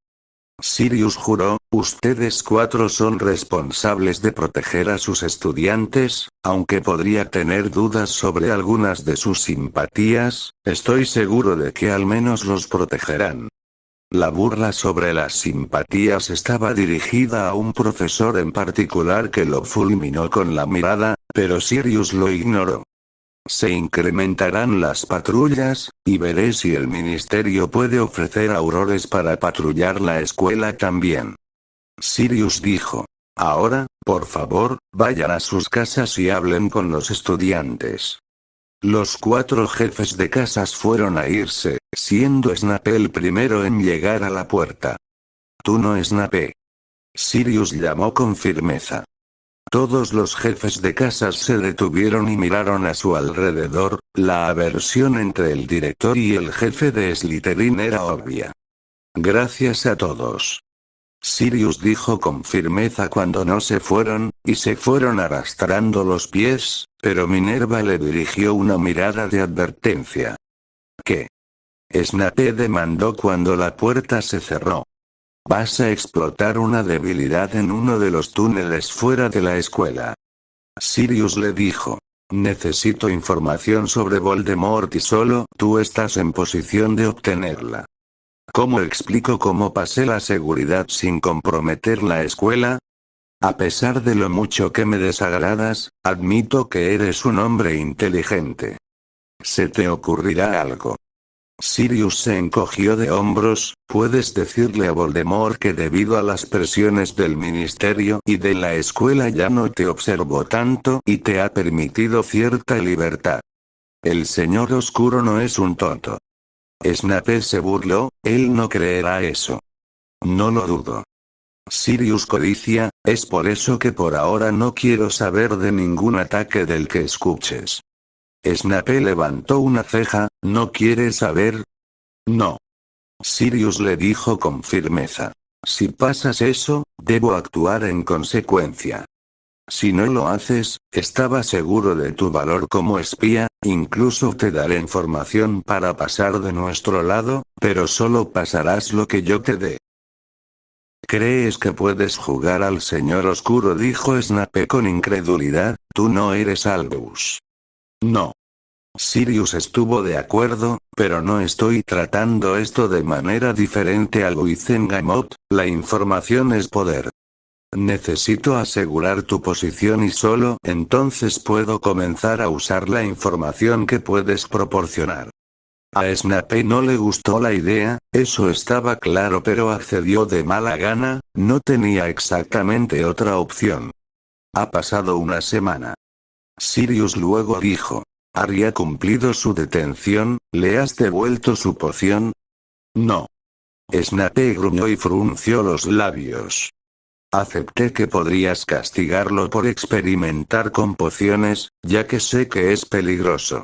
Sirius juró, ustedes 4 son responsables de proteger a sus estudiantes, aunque podría tener dudas sobre algunas de sus simpatías, estoy seguro de que al menos los protegerán. La burla sobre las simpatías estaba dirigida a un profesor en particular que lo fulminó con la mirada, pero Sirius lo ignoró. Se incrementarán las patrullas, y veré si el ministerio puede ofrecer aurores para patrullar la escuela también. Sirius dijo. Ahora, por favor, vayan a sus casas y hablen con los estudiantes. Los 4 jefes de casas fueron a irse, siendo Snape el primero en llegar a la puerta. Tú no, Snape. Sirius llamó con firmeza. Todos los jefes de casas se detuvieron y miraron a su alrededor, la aversión entre el director y el jefe de Slytherin era obvia. Gracias a todos. Sirius dijo con firmeza cuando no se fueron, y se fueron arrastrando los pies, pero Minerva le dirigió una mirada de advertencia. ¿Qué? Snape demandó cuando la puerta se cerró. Vas a explotar una debilidad en uno de los túneles fuera de la escuela. Sirius le dijo. Necesito información sobre Voldemort y solo tú estás en posición de obtenerla. ¿Cómo explico cómo pasé la seguridad sin comprometer la escuela? A pesar de lo mucho que me desagradas, admito que eres un hombre inteligente. Se te ocurrirá algo. Sirius se encogió de hombros. Puedes decirle a Voldemort que debido a las presiones del ministerio y de la escuela ya no te observó tanto y te ha permitido cierta libertad. El señor oscuro no es un tonto. Snape se burló, él no creerá eso. No lo dudo. Sirius codicia, es por eso que por ahora no quiero saber de ningún ataque del que escuches. Snape levantó una ceja, ¿no quieres saber? No. Sirius le dijo con firmeza. Si pasas eso, debo actuar en consecuencia. Si no lo haces, estaba seguro de tu valor como espía, incluso te daré información para pasar de nuestro lado, pero solo pasarás lo que yo te dé. ¿Crees que puedes jugar al señor oscuro? Dijo Snape con incredulidad, tú no eres Albus. No. Sirius estuvo de acuerdo, pero no estoy tratando esto de manera diferente a Wizengamot, la información es poder. Necesito asegurar tu posición y solo entonces puedo comenzar a usar la información que puedes proporcionar. A Snape no le gustó la idea, eso estaba claro, pero accedió de mala gana, no tenía exactamente otra opción. Ha pasado una semana. Sirius luego dijo. ¿Harry ha cumplido su detención? ¿Le has devuelto su poción? No. Snape gruñó y frunció los labios. Acepté que podrías castigarlo por experimentar con pociones, ya que sé que es peligroso.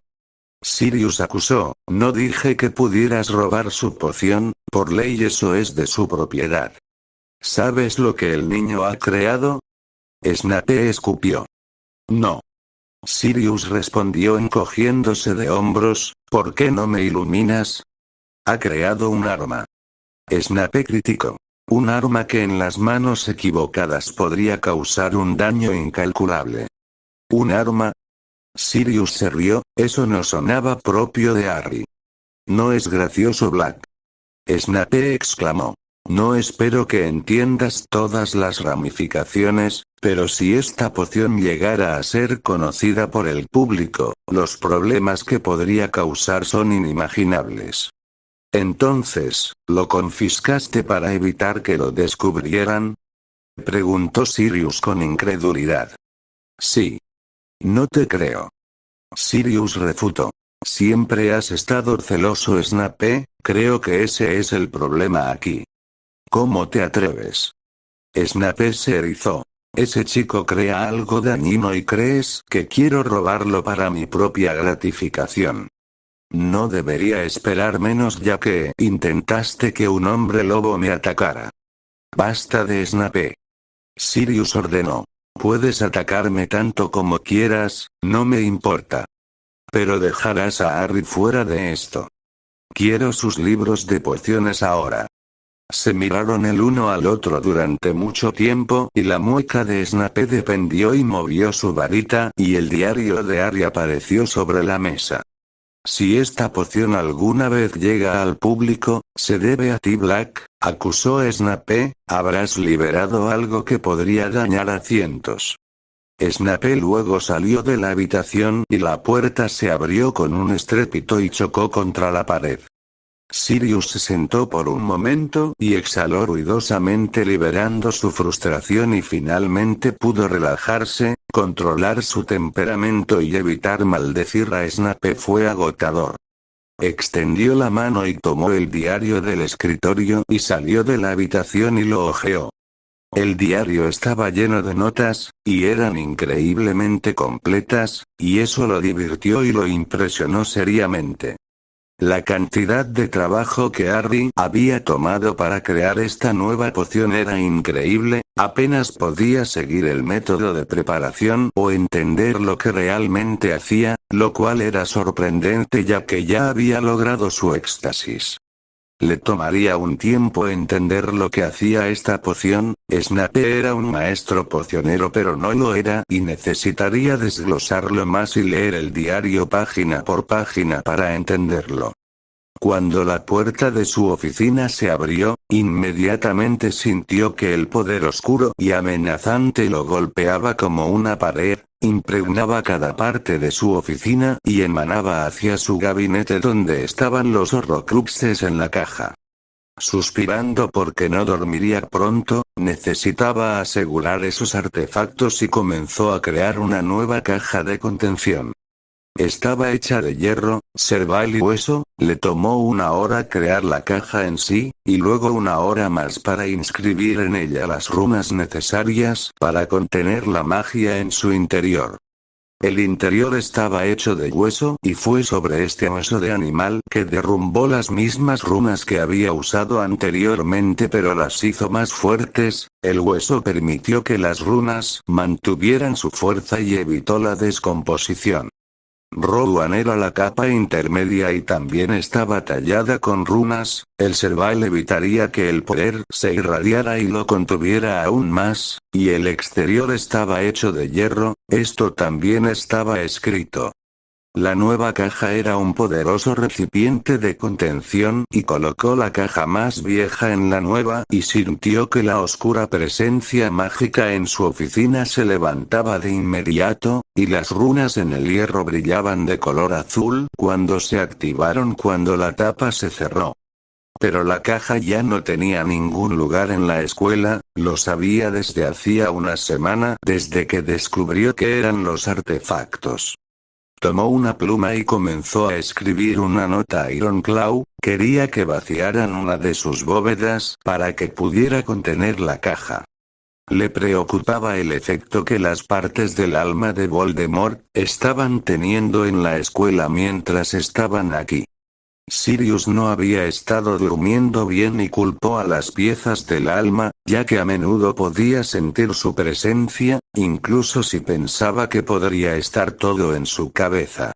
Sirius acusó, no dije que pudieras robar su poción, por ley eso es de su propiedad. ¿Sabes lo que el niño ha creado? Snape escupió. No. Sirius respondió encogiéndose de hombros, ¿por qué no me iluminas? Ha creado un arma. Snape criticó. Un arma que en las manos equivocadas podría causar un daño incalculable. ¿Un arma? Sirius se rió, eso no sonaba propio de Harry. No es gracioso, Black. Snape exclamó. No espero que entiendas todas las ramificaciones, pero si esta poción llegara a ser conocida por el público, los problemas que podría causar son inimaginables. Entonces, ¿lo confiscaste para evitar que lo descubrieran? Preguntó Sirius con incredulidad. Sí. No te creo. Sirius refutó. Siempre has estado celoso, Snape, creo que ese es el problema aquí. ¿Cómo te atreves? Snape se erizó. Ese chico crea algo dañino y crees que quiero robarlo para mi propia gratificación. No debería esperar menos ya que intentaste que un hombre lobo me atacara. Basta de Snape. Sirius ordenó. Puedes atacarme tanto como quieras, no me importa. Pero dejarás a Harry fuera de esto. Quiero sus libros de pociones ahora. Se miraron el uno al otro durante mucho tiempo y la mueca de Snape dependió y movió su varita y el diario de Harry apareció sobre la mesa. Si esta poción alguna vez llega al público, se debe a ti, Black, acusó Snape, habrás liberado algo que podría dañar a cientos. Snape luego salió de la habitación y la puerta se abrió con un estrépito y chocó contra la pared. Sirius se sentó por un momento y exhaló ruidosamente liberando su frustración y finalmente pudo relajarse, controlar su temperamento y evitar maldecir a Snape fue agotador. Extendió la mano y tomó el diario del escritorio y salió de la habitación y lo hojeó. El diario estaba lleno de notas, y eran increíblemente completas, y eso lo divirtió y lo impresionó seriamente. La cantidad de trabajo que Harry había tomado para crear esta nueva poción era increíble, apenas podía seguir el método de preparación o entender lo que realmente hacía, lo cual era sorprendente ya que ya había logrado su éxtasis. Le tomaría un tiempo entender lo que hacía esta poción. Snape era un maestro pocionero pero no lo era y necesitaría desglosarlo más y leer el diario página por página para entenderlo. Cuando la puerta de su oficina se abrió, inmediatamente sintió que el poder oscuro y amenazante lo golpeaba como una pared, impregnaba cada parte de su oficina y emanaba hacia su gabinete donde estaban los horrocruxes en la caja. Suspirando porque no dormiría pronto, necesitaba asegurar esos artefactos y comenzó a crear una nueva caja de contención. Estaba hecha de hierro, cerval y hueso, le tomó 1 hora crear la caja en sí, y luego 1 hora más para inscribir en ella las runas necesarias para contener la magia en su interior. El interior estaba hecho de hueso y fue sobre este hueso de animal que derrumbó las mismas runas que había usado anteriormente pero las hizo más fuertes. El hueso permitió que las runas mantuvieran su fuerza y evitó la descomposición. Rowan era la capa intermedia y también estaba tallada con runas, el cerval evitaría que el poder se irradiara y lo contuviera aún más, y el exterior estaba hecho de hierro, esto también estaba escrito. La nueva caja era un poderoso recipiente de contención y colocó la caja más vieja en la nueva y sintió que la oscura presencia mágica en su oficina se levantaba de inmediato, y las runas en el hierro brillaban de color azul cuando se activaron cuando la tapa se cerró. Pero la caja ya no tenía ningún lugar en la escuela, lo sabía desde hacía una semana desde que descubrió qué eran los artefactos. Tomó una pluma y comenzó a escribir una nota a Ironclaw, quería que vaciaran una de sus bóvedas para que pudiera contener la caja. Le preocupaba el efecto que las partes del alma de Voldemort estaban teniendo en la escuela mientras estaban aquí. Sirius no había estado durmiendo bien y culpó a las piezas del alma, ya que a menudo podía sentir su presencia, incluso si pensaba que podría estar todo en su cabeza.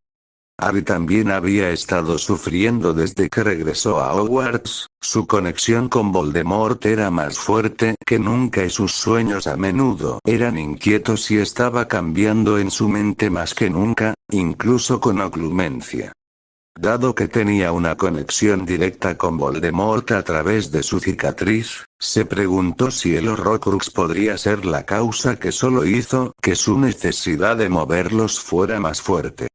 Harry también había estado sufriendo desde que regresó a Hogwarts, su conexión con Voldemort era más fuerte que nunca y sus sueños a menudo eran inquietos y estaba cambiando en su mente más que nunca, incluso con oclumencia. Dado que tenía una conexión directa con Voldemort a través de su cicatriz, se preguntó si el Horrocrux podría ser la causa que solo hizo que su necesidad de moverlos fuera más fuerte.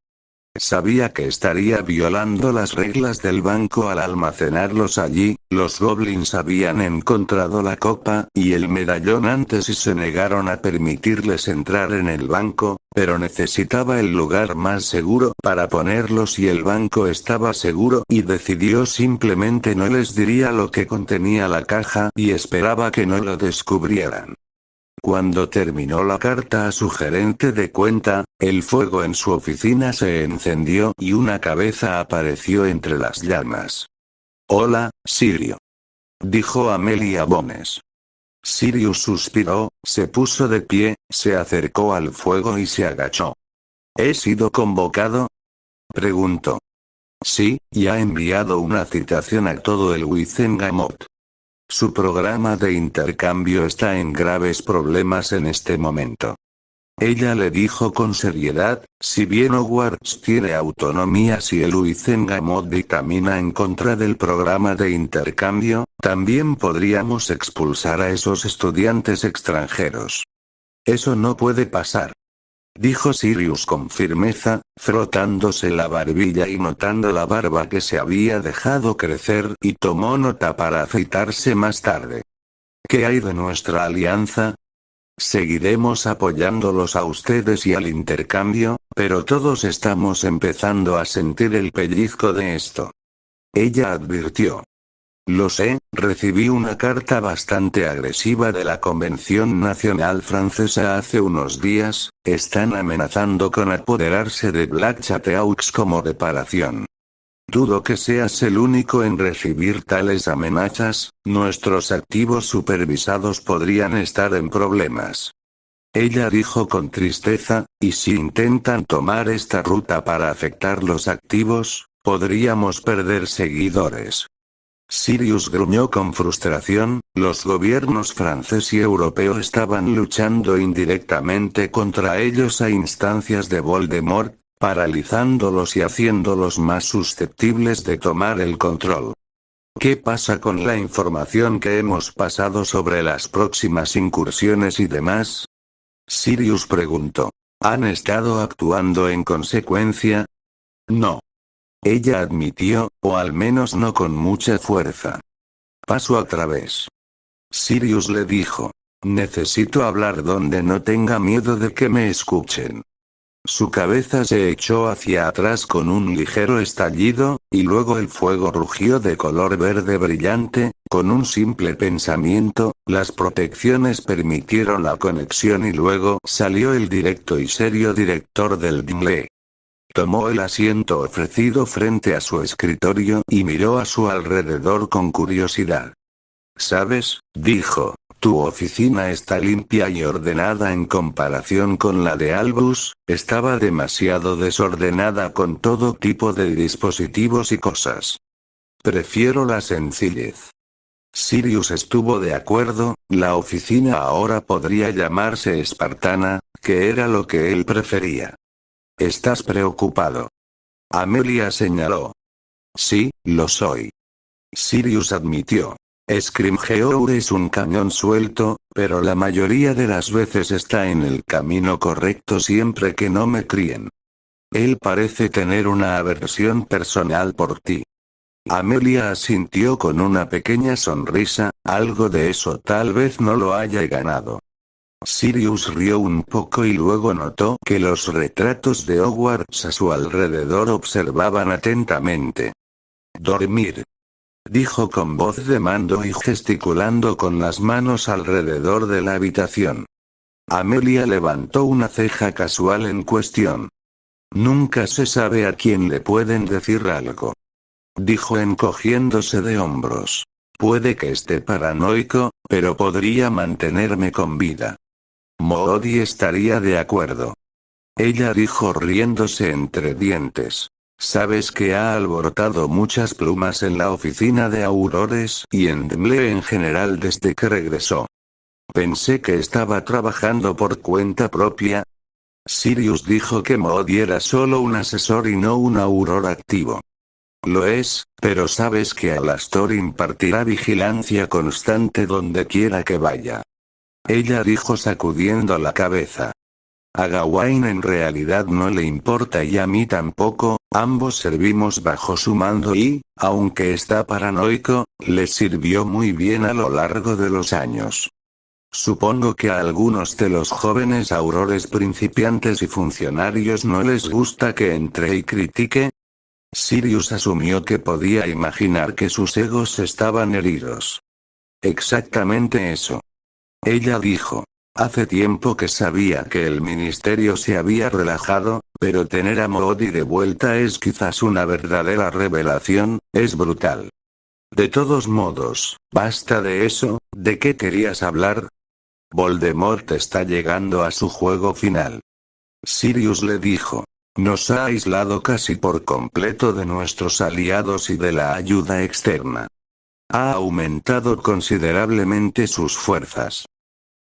Sabía que estaría violando las reglas del banco al almacenarlos allí, los goblins habían encontrado la copa y el medallón antes y se negaron a permitirles entrar en el banco, pero necesitaba el lugar más seguro para ponerlos y el banco estaba seguro y decidió simplemente no les diría lo que contenía la caja y esperaba que no lo descubrieran. Cuando terminó la carta a su gerente de cuenta, el fuego en su oficina se encendió y una cabeza apareció entre las llamas. «Hola, Sirio», dijo Amelia Bones. Sirius suspiró, se puso de pie, se acercó al fuego y se agachó. «¿He sido convocado?», preguntó. «Sí, y ha enviado una citación a todo el Wizengamot. Su programa de intercambio está en graves problemas en este momento». Ella le dijo con seriedad, si bien Hogwarts tiene autonomía si el Wizengamot dictamina en contra del programa de intercambio, también podríamos expulsar a esos estudiantes extranjeros. Eso no puede pasar, dijo Sirius con firmeza, frotándose la barbilla y notando la barba que se había dejado crecer y tomó nota para afeitarse más tarde. ¿Qué hay de nuestra alianza? Seguiremos apoyándolos a ustedes y al intercambio, pero todos estamos empezando a sentir el pellizco de esto. Ella advirtió. Lo sé, recibí una carta bastante agresiva de la Convención Nacional Francesa hace unos días, están amenazando con apoderarse de Blackchateaux como reparación. Dudo que seas el único en recibir tales amenazas, nuestros activos supervisados podrían estar en problemas. Ella dijo con tristeza, y si intentan tomar esta ruta para afectar los activos, podríamos perder seguidores. Sirius gruñó con frustración, los gobiernos francés y europeo estaban luchando indirectamente contra ellos a instancias de Voldemort, paralizándolos y haciéndolos más susceptibles de tomar el control. ¿Qué pasa con la información que hemos pasado sobre las próximas incursiones y demás? Sirius preguntó. ¿Han estado actuando en consecuencia? No. Ella admitió, o al menos no con mucha fuerza. Paso a través. Sirius le dijo. Necesito hablar donde no tenga miedo de que me escuchen. Su cabeza se echó hacia atrás con un ligero estallido, y luego el fuego rugió de color verde brillante. Con un simple pensamiento, las protecciones permitieron la conexión y luego salió el directo y serio director del DMLE. Tomó el asiento ofrecido frente a su escritorio y miró a su alrededor con curiosidad. ¿Sabes? Dijo. Tu oficina está limpia y ordenada en comparación con la de Albus. Estaba demasiado desordenada con todo tipo de dispositivos y cosas. Prefiero la sencillez. Sirius estuvo de acuerdo, la oficina ahora podría llamarse espartana, que era lo que él prefería. ¿Estás preocupado? Amelia señaló. Sí, lo soy. Sirius admitió. Scrimgeour es un cañón suelto, pero la mayoría de las veces está en el camino correcto siempre que no me críen. Él parece tener una aversión personal por ti. Amelia asintió con una pequeña sonrisa, algo de eso tal vez no lo haya ganado. Sirius rió un poco y luego notó que los retratos de Hogwarts a su alrededor observaban atentamente. Dormir. Dijo con voz de mando y gesticulando con las manos alrededor de la habitación. Amelia levantó una ceja casual en cuestión. Nunca se sabe a quién le pueden decir algo. Dijo encogiéndose de hombros. Puede que esté paranoico, pero podría mantenerme con vida. Moody estaría de acuerdo. Ella dijo riéndose entre dientes. Sabes que ha alborotado muchas plumas en la oficina de Aurores y en DMLE en general desde que regresó. Pensé que estaba trabajando por cuenta propia. Sirius dijo que Moody era solo un asesor y no un Auror activo. Lo es, pero sabes que Alastor impartirá vigilancia constante donde quiera que vaya. Ella dijo sacudiendo la cabeza. A Gawain en realidad no le importa y a mí tampoco, ambos servimos bajo su mando y, aunque está paranoico, le sirvió muy bien a lo largo de los años. Supongo que a algunos de los jóvenes aurores principiantes y funcionarios no les gusta que entre y critique. Sirius asumió que podía imaginar que sus egos estaban heridos. Exactamente eso. Ella dijo. Hace tiempo que sabía que el ministerio se había relajado, pero tener a Moody de vuelta es quizás una verdadera revelación, es brutal. De todos modos, basta de eso, ¿de qué querías hablar? Voldemort está llegando a su juego final. Sirius le dijo. Nos ha aislado casi por completo de nuestros aliados y de la ayuda externa. Ha aumentado considerablemente sus fuerzas.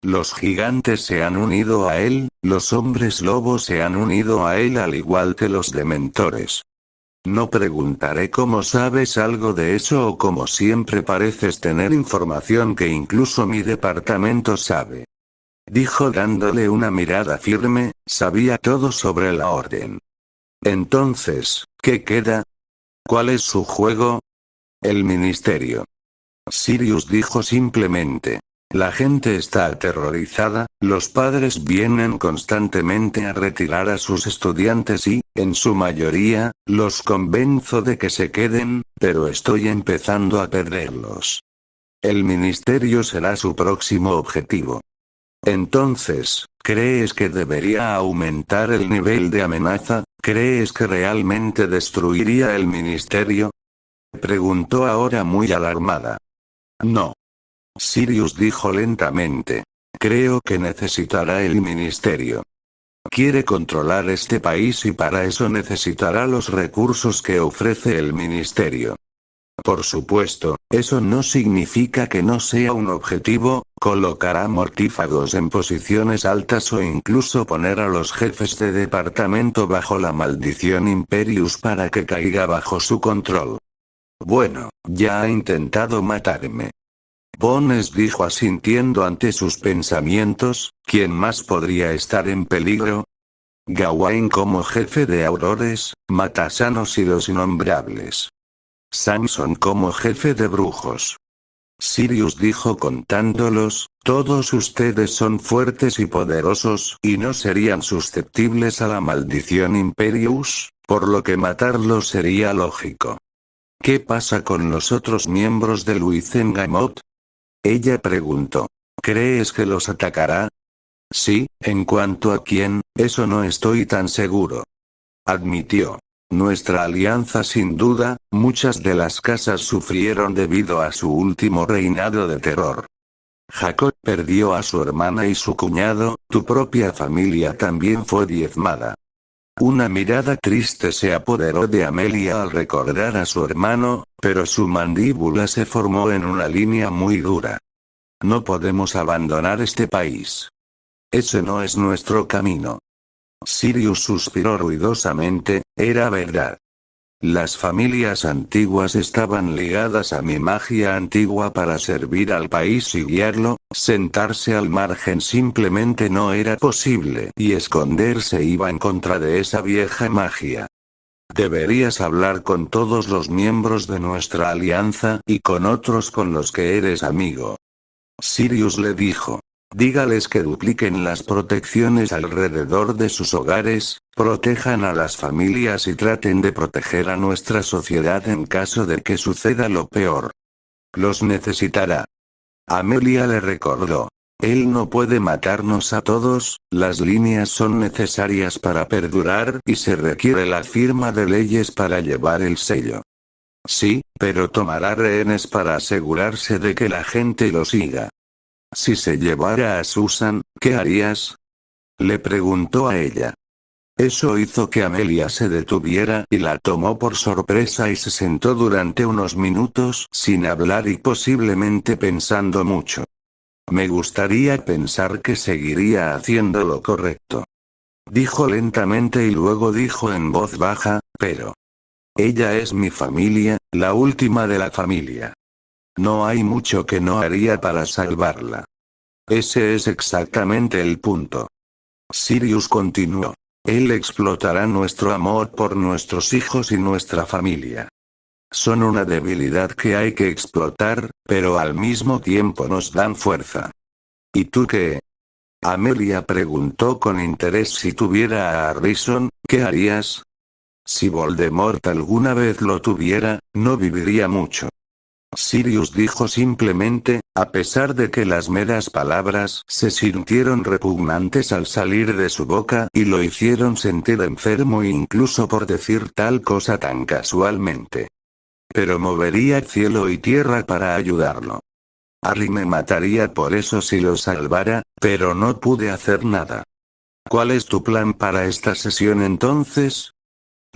Los gigantes se han unido a él, los hombres lobos se han unido a él al igual que los dementores. No preguntaré cómo sabes algo de eso o como siempre pareces tener información que incluso mi departamento sabe. Dijo dándole una mirada firme, sabía todo sobre la orden. Entonces, ¿qué queda? ¿Cuál es su juego? El ministerio. Sirius dijo simplemente. La gente está aterrorizada, los padres vienen constantemente a retirar a sus estudiantes y, en su mayoría, los convenzo de que se queden, pero estoy empezando a perderlos. El ministerio será su próximo objetivo. Entonces, ¿crees que debería aumentar el nivel de amenaza? ¿Crees que realmente destruiría el ministerio? Preguntó ahora muy alarmada. No. Sirius dijo lentamente. Creo que necesitará el ministerio. Quiere controlar este país y para eso necesitará los recursos que ofrece el ministerio. Por supuesto, eso no significa que no sea un objetivo, colocará mortífagos en posiciones altas o incluso poner a los jefes de departamento bajo la maldición Imperius para que caiga bajo su control. Bueno, ya ha intentado matarme. Bones dijo asintiendo ante sus pensamientos, ¿quién más podría estar en peligro? Gawain como jefe de aurores, matasanos y los innombrables. Samson como jefe de brujos. Sirius dijo contándolos, todos ustedes son fuertes y poderosos y no serían susceptibles a la maldición Imperius, por lo que matarlos sería lógico. ¿Qué pasa con los otros miembros de Luizengamot? Ella preguntó. ¿Crees que los atacará? Sí, en cuanto a quién, eso no estoy tan seguro. Admitió. Nuestra alianza sin duda, muchas de las casas sufrieron debido a su último reinado de terror. Jacob perdió a su hermana y su cuñado, tu propia familia también fue diezmada. Una mirada triste se apoderó de Amelia al recordar a su hermano, pero su mandíbula se formó en una línea muy dura. No podemos abandonar este país. Ese no es nuestro camino. Sirius suspiró ruidosamente, era verdad. Las familias antiguas estaban ligadas a mi magia antigua para servir al país y guiarlo, sentarse al margen simplemente no era posible y esconderse iba en contra de esa vieja magia. Deberías hablar con todos los miembros de nuestra alianza y con otros con los que eres amigo. Sirius le dijo. Dígales que dupliquen las protecciones alrededor de sus hogares, protejan a las familias y traten de proteger a nuestra sociedad en caso de que suceda lo peor. Los necesitará. Amelia le recordó. Él no puede matarnos a todos, las líneas son necesarias para perdurar y se requiere la firma de leyes para llevar el sello. Sí, pero tomará rehenes para asegurarse de que la gente lo siga. Si se llevara a Susan, ¿qué harías? Le preguntó a ella. Eso hizo que Amelia se detuviera y la tomó por sorpresa y se sentó durante unos minutos sin hablar y posiblemente pensando mucho. Me gustaría pensar que seguiría haciendo lo correcto. Dijo lentamente y luego dijo en voz baja, pero... Ella es mi familia, la última de la familia. No hay mucho que no haría para salvarla. Ese es exactamente el punto. Sirius continuó. Él explotará nuestro amor por nuestros hijos y nuestra familia. Son una debilidad que hay que explotar, pero al mismo tiempo nos dan fuerza. ¿Y tú qué? Amelia preguntó con interés si tuviera a Harrison, ¿qué harías? Si Voldemort alguna vez lo tuviera, no viviría mucho. Sirius dijo simplemente, a pesar de que las meras palabras se sintieron repugnantes al salir de su boca y lo hicieron sentir enfermo incluso por decir tal cosa tan casualmente. Pero movería cielo y tierra para ayudarlo. Harry me mataría por eso si lo salvara, pero no pude hacer nada. ¿Cuál es tu plan para esta sesión entonces?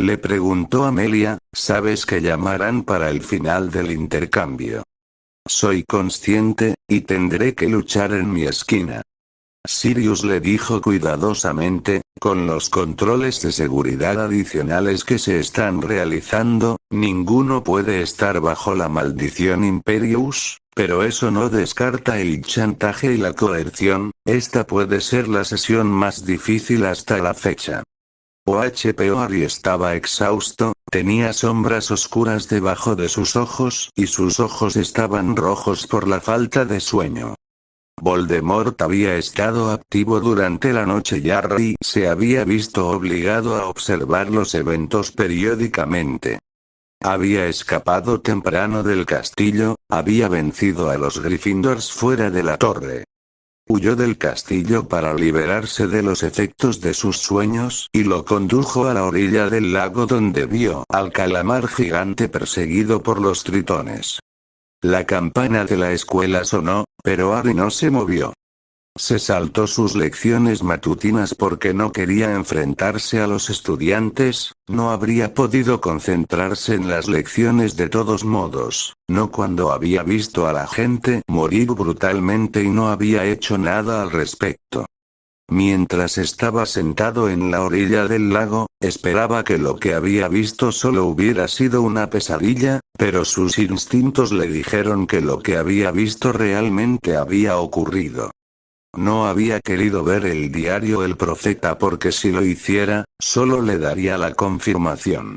Le preguntó Amelia, sabes que llamarán para el final del intercambio. Soy consciente, y tendré que luchar en mi esquina. Sirius le dijo cuidadosamente, con los controles de seguridad adicionales que se están realizando, ninguno puede estar bajo la maldición Imperius, pero eso no descarta el chantaje y la coerción, esta puede ser la sesión más difícil hasta la fecha. Harry estaba exhausto, tenía sombras oscuras debajo de sus ojos y sus ojos estaban rojos por la falta de sueño. Voldemort había estado activo durante la noche y Harry se había visto obligado a observar los eventos periódicamente. Había escapado temprano del castillo, había vencido a los Gryffindors fuera de la torre. Huyó del castillo para liberarse de los efectos de sus sueños y lo condujo a la orilla del lago donde vio al calamar gigante perseguido por los tritones. La campana de la escuela sonó, pero Harry no se movió. Se saltó sus lecciones matutinas porque no quería enfrentarse a los estudiantes, No habría podido concentrarse en las lecciones de todos modos, no cuando había visto a la gente morir brutalmente y no había hecho nada al respecto. Mientras estaba sentado en la orilla del lago, esperaba que lo que había visto solo hubiera sido una pesadilla, pero sus instintos le dijeron que lo que había visto realmente había ocurrido. No había querido ver el diario El Profeta porque si lo hiciera, solo le daría la confirmación.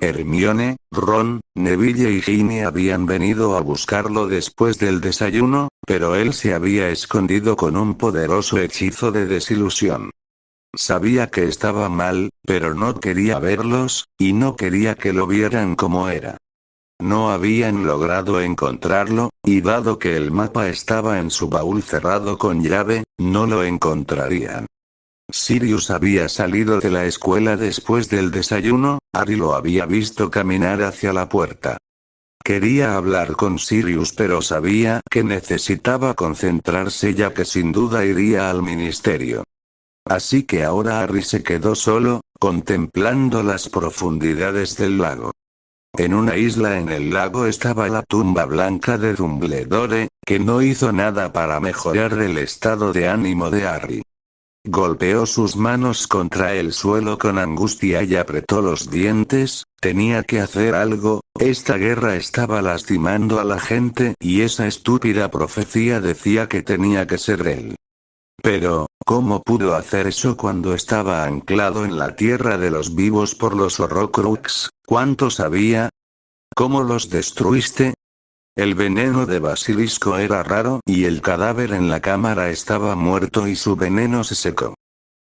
Hermione, Ron, Neville y Ginny habían venido a buscarlo después del desayuno, pero él se había escondido con un poderoso hechizo de desilusión. Sabía que estaba mal, pero no quería verlos, y no quería que lo vieran como era. No habían logrado encontrarlo, y dado que el mapa estaba en su baúl cerrado con llave, no lo encontrarían. Sirius había salido de la escuela después del desayuno, Harry lo había visto caminar hacia la puerta. Quería hablar con Sirius pero sabía que necesitaba concentrarse ya que sin duda iría al ministerio. Así que ahora Harry se quedó solo, contemplando las profundidades del lago. En una isla en el lago estaba la tumba blanca de Dumbledore, que no hizo nada para mejorar el estado de ánimo de Harry. Golpeó sus manos contra el suelo con angustia y apretó los dientes, tenía que hacer algo, esta guerra estaba lastimando a la gente y esa estúpida profecía decía que tenía que ser él. Pero, ¿cómo pudo hacer eso cuando estaba anclado en la tierra de los vivos por los Horrocrux? ¿Cuánto sabía? ¿Cómo los destruiste? El veneno de basilisco era raro y el cadáver en la cámara estaba muerto y su veneno se secó.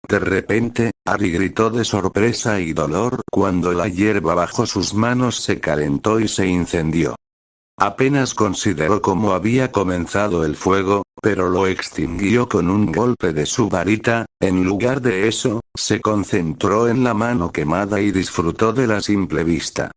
De repente, Harry gritó de sorpresa y dolor cuando la hierba bajo sus manos se calentó y se incendió. Apenas consideró cómo había comenzado el fuego, pero lo extinguió con un golpe de su varita. En lugar de eso, se concentró en la mano quemada y disfrutó de la simple vista.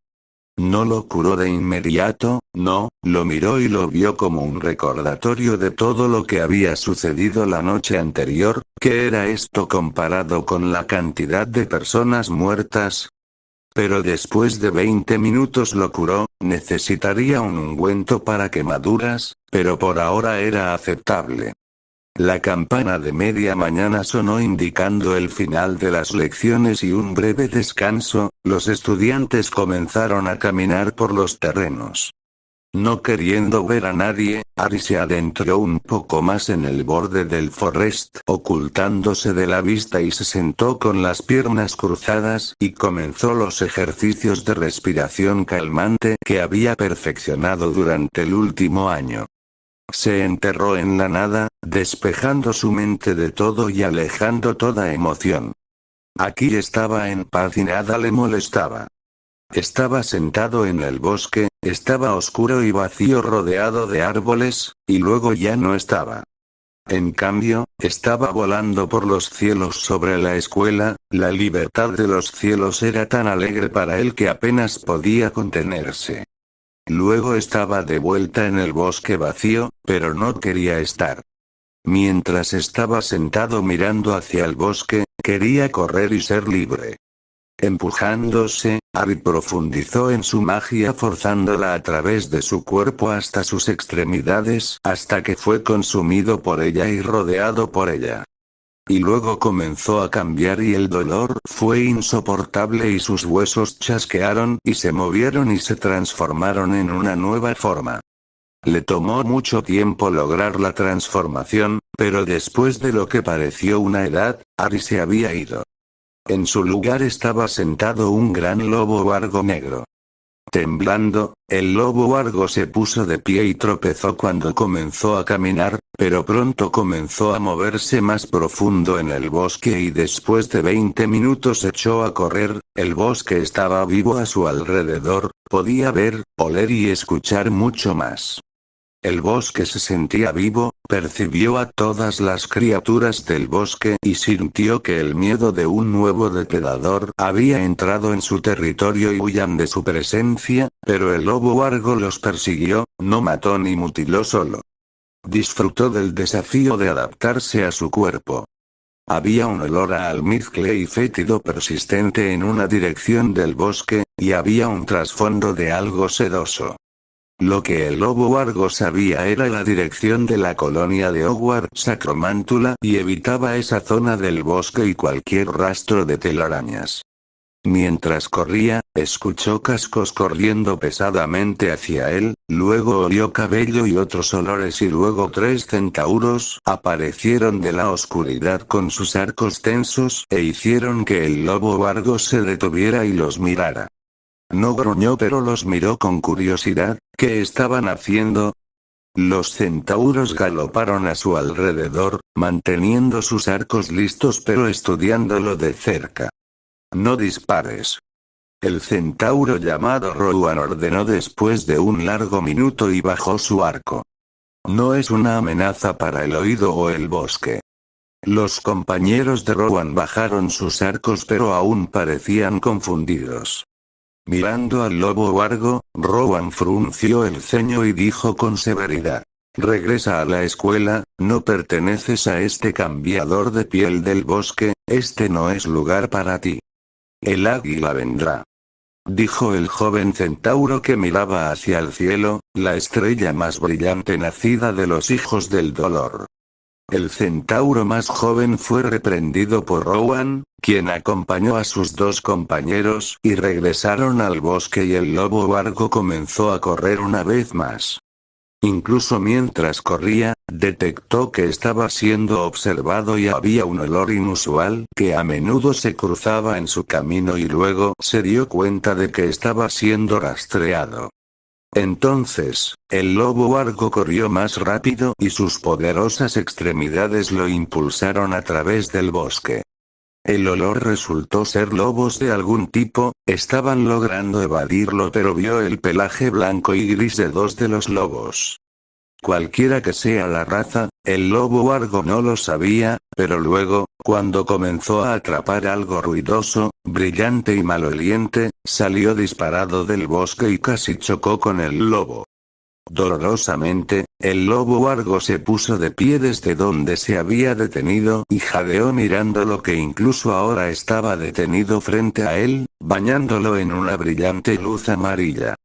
No lo curó de inmediato, no, lo miró y lo vio como un recordatorio de todo lo que había sucedido la noche anterior. ¿Qué era esto comparado con la cantidad de personas muertas? Pero después de 20 minutos lo curó, necesitaría un ungüento para quemaduras, pero por ahora era aceptable. La campana de media mañana sonó indicando el final de las lecciones y un breve descanso. Los estudiantes comenzaron a caminar por los terrenos. No queriendo ver a nadie, Harry se adentró un poco más en el borde del forest, ocultándose de la vista y se sentó con las piernas cruzadas y comenzó los ejercicios de respiración calmante que había perfeccionado durante el último año. Se enterró en la nada, despejando su mente de todo y alejando toda emoción. Aquí estaba en paz y nada le molestaba. Estaba sentado en el bosque, estaba oscuro y vacío rodeado de árboles, y luego ya no estaba. En cambio, estaba volando por los cielos sobre la escuela, la libertad de los cielos era tan alegre para él que apenas podía contenerse. Luego estaba de vuelta en el bosque vacío, pero no quería estar. Mientras estaba sentado mirando hacia el bosque, quería correr y ser libre. Empujándose, Harry profundizó en su magia forzándola a través de su cuerpo hasta sus extremidades, hasta que fue consumido por ella y rodeado por ella. Y luego comenzó a cambiar y el dolor fue insoportable y sus huesos chasquearon y se movieron y se transformaron en una nueva forma. Le tomó mucho tiempo lograr la transformación, pero después de lo que pareció una edad, Harry se había ido. En su lugar estaba sentado un gran lobo huargo negro. Temblando, el lobo huargo se puso de pie y tropezó cuando comenzó a caminar, pero pronto comenzó a moverse más profundo en el bosque y después de 20 minutos echó a correr. El bosque estaba vivo a su alrededor, podía ver, oler y escuchar mucho más. El bosque se sentía vivo, percibió a todas las criaturas del bosque y sintió que el miedo de un nuevo depredador había entrado en su territorio y huían de su presencia, pero el lobo huargo los persiguió, no mató ni mutiló solo. Disfrutó del desafío de adaptarse a su cuerpo. Había un olor a almizcle y fétido persistente en una dirección del bosque, y había un trasfondo de algo sedoso. Lo que el lobo Argo sabía era la dirección de la colonia de Hogwarts Sacromántula y evitaba esa zona del bosque y cualquier rastro de telarañas. Mientras corría, escuchó cascos corriendo pesadamente hacia él, luego olió cabello y otros olores y luego 3 centauros aparecieron de la oscuridad con sus arcos tensos e hicieron que el lobo Argo se detuviera y los mirara. No gruñó pero los miró con curiosidad. ¿Qué estaban haciendo? Los centauros galoparon a su alrededor, manteniendo sus arcos listos pero estudiándolo de cerca. No dispares. El centauro llamado Rowan ordenó después de un largo minuto y bajó su arco. No es una amenaza para el oído o el bosque. Los compañeros de Rowan bajaron sus arcos pero aún parecían confundidos. Mirando al lobo Argo, Rowan frunció el ceño y dijo con severidad: regresa a la escuela, no perteneces a este cambiador de piel del bosque, este no es lugar para ti. El águila vendrá. Dijo el joven centauro que miraba hacia el cielo, la estrella más brillante nacida de los hijos del dolor. El centauro más joven fue reprendido por Rowan, quien acompañó a sus 2 compañeros y regresaron al bosque y el lobo Argo comenzó a correr una vez más. Incluso mientras corría, detectó que estaba siendo observado y había un olor inusual que a menudo se cruzaba en su camino y luego se dio cuenta de que estaba siendo rastreado. Entonces, el lobo Argo corrió más rápido y sus poderosas extremidades lo impulsaron a través del bosque. El olor resultó ser lobos de algún tipo, estaban logrando evadirlo pero vio el pelaje blanco y gris de 2 de los lobos. Cualquiera que sea la raza, el lobo Argo no lo sabía, pero luego, cuando comenzó a atrapar algo ruidoso, brillante y maloliente, salió disparado del bosque y casi chocó con el lobo. Dolorosamente, el lobo Argo se puso de pie desde donde se había detenido y jadeó mirando lo que incluso ahora estaba detenido frente a él, bañándolo en una brillante luz amarilla.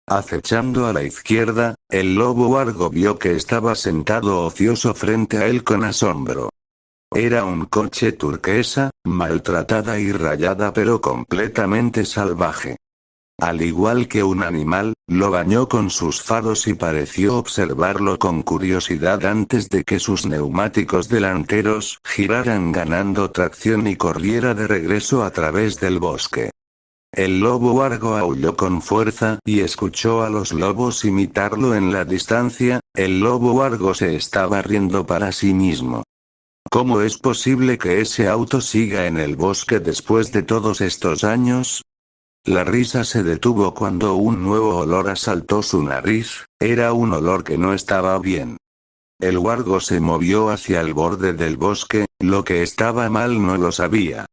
Acechando a la izquierda, el lobo Argo vio que estaba sentado ocioso frente a él con asombro. Era un coche turquesa, maltratada y rayada pero completamente salvaje. Al igual que un animal, lo bañó con sus faros y pareció observarlo con curiosidad antes de que sus neumáticos delanteros giraran ganando tracción y corriera de regreso a través del bosque. El lobo Argo aulló con fuerza y escuchó a los lobos imitarlo en la distancia. El lobo Argo se estaba riendo para sí mismo. ¿Cómo es posible que ese auto siga en el bosque después de todos estos años? La risa se detuvo cuando un nuevo olor asaltó su nariz, era un olor que no estaba bien. El wargo se movió hacia el borde del bosque, lo que estaba mal no lo sabía.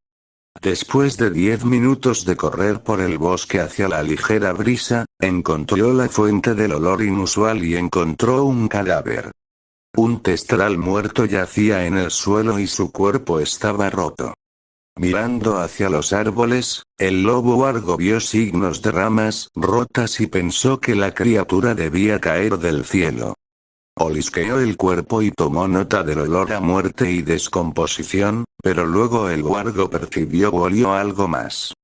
Después de 10 minutos de correr por el bosque hacia la ligera brisa, encontró la fuente del olor inusual y encontró un cadáver. Un testral muerto yacía en el suelo y su cuerpo estaba roto. Mirando hacia los árboles, el lobo wargo vio signos de ramas rotas y pensó que la criatura debía caer del cielo. Olisqueó el cuerpo y tomó nota del olor a muerte y descomposición, pero luego el wargo percibió o olió algo más.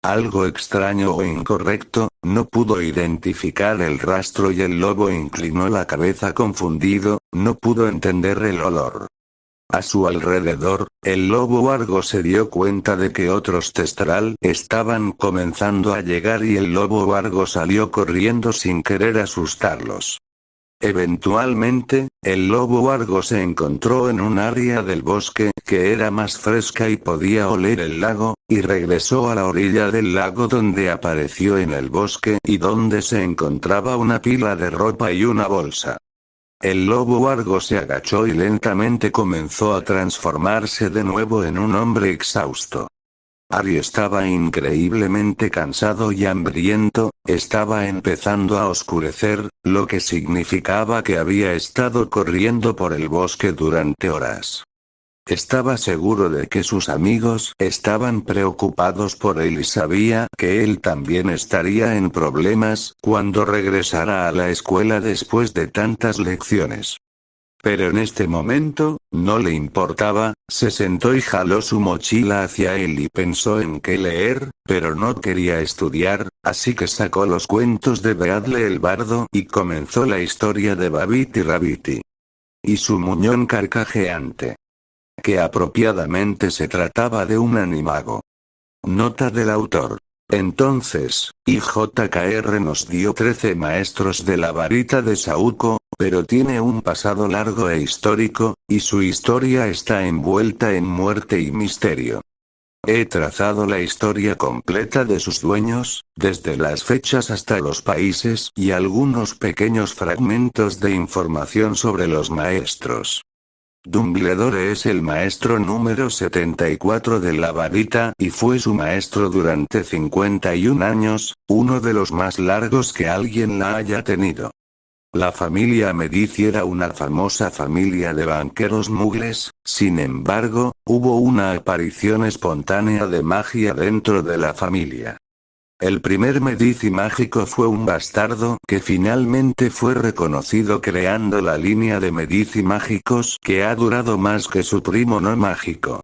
Algo extraño o incorrecto, no pudo identificar el rastro y el lobo inclinó la cabeza confundido, no pudo entender el olor. A su alrededor, el lobo wargo se dio cuenta de que otros testral estaban comenzando a llegar y el lobo wargo salió corriendo sin querer asustarlos. Eventualmente, el lobo wargo se encontró en un área del bosque que era más fresca y podía oler el lago, y regresó a la orilla del lago donde apareció en el bosque y donde se encontraba una pila de ropa y una bolsa. El lobo wargo se agachó y lentamente comenzó a transformarse de nuevo en un hombre exhausto. Harry estaba increíblemente cansado y hambriento, estaba empezando a oscurecer, lo que significaba que había estado corriendo por el bosque durante horas. Estaba seguro de que sus amigos estaban preocupados por él y sabía que él también estaría en problemas cuando regresara a la escuela después de tantas lecciones. Pero en este momento, no le importaba, se sentó y jaló su mochila hacia él y pensó en qué leer, pero no quería estudiar, así que sacó los cuentos de Beadle el bardo y comenzó la historia de Babiti Rabiti. Y su muñón carcajeante. Que apropiadamente se trataba de un animago. Nota del autor. Entonces, IJKR nos dio 13 maestros de la varita de Saúco, pero tiene un pasado largo e histórico, y su historia está envuelta en muerte y misterio. He trazado la historia completa de sus dueños, desde las fechas hasta los países y algunos pequeños fragmentos de información sobre los maestros. Dumbledore es el maestro número 74 de la varita y fue su maestro durante 51 años, uno de los más largos que alguien la haya tenido. La familia Medici era una famosa familia de banqueros mugles, sin embargo, hubo una aparición espontánea de magia dentro de la familia. El primer Medici mágico fue un bastardo que finalmente fue reconocido creando la línea de Medici mágicos que ha durado más que su primo no mágico.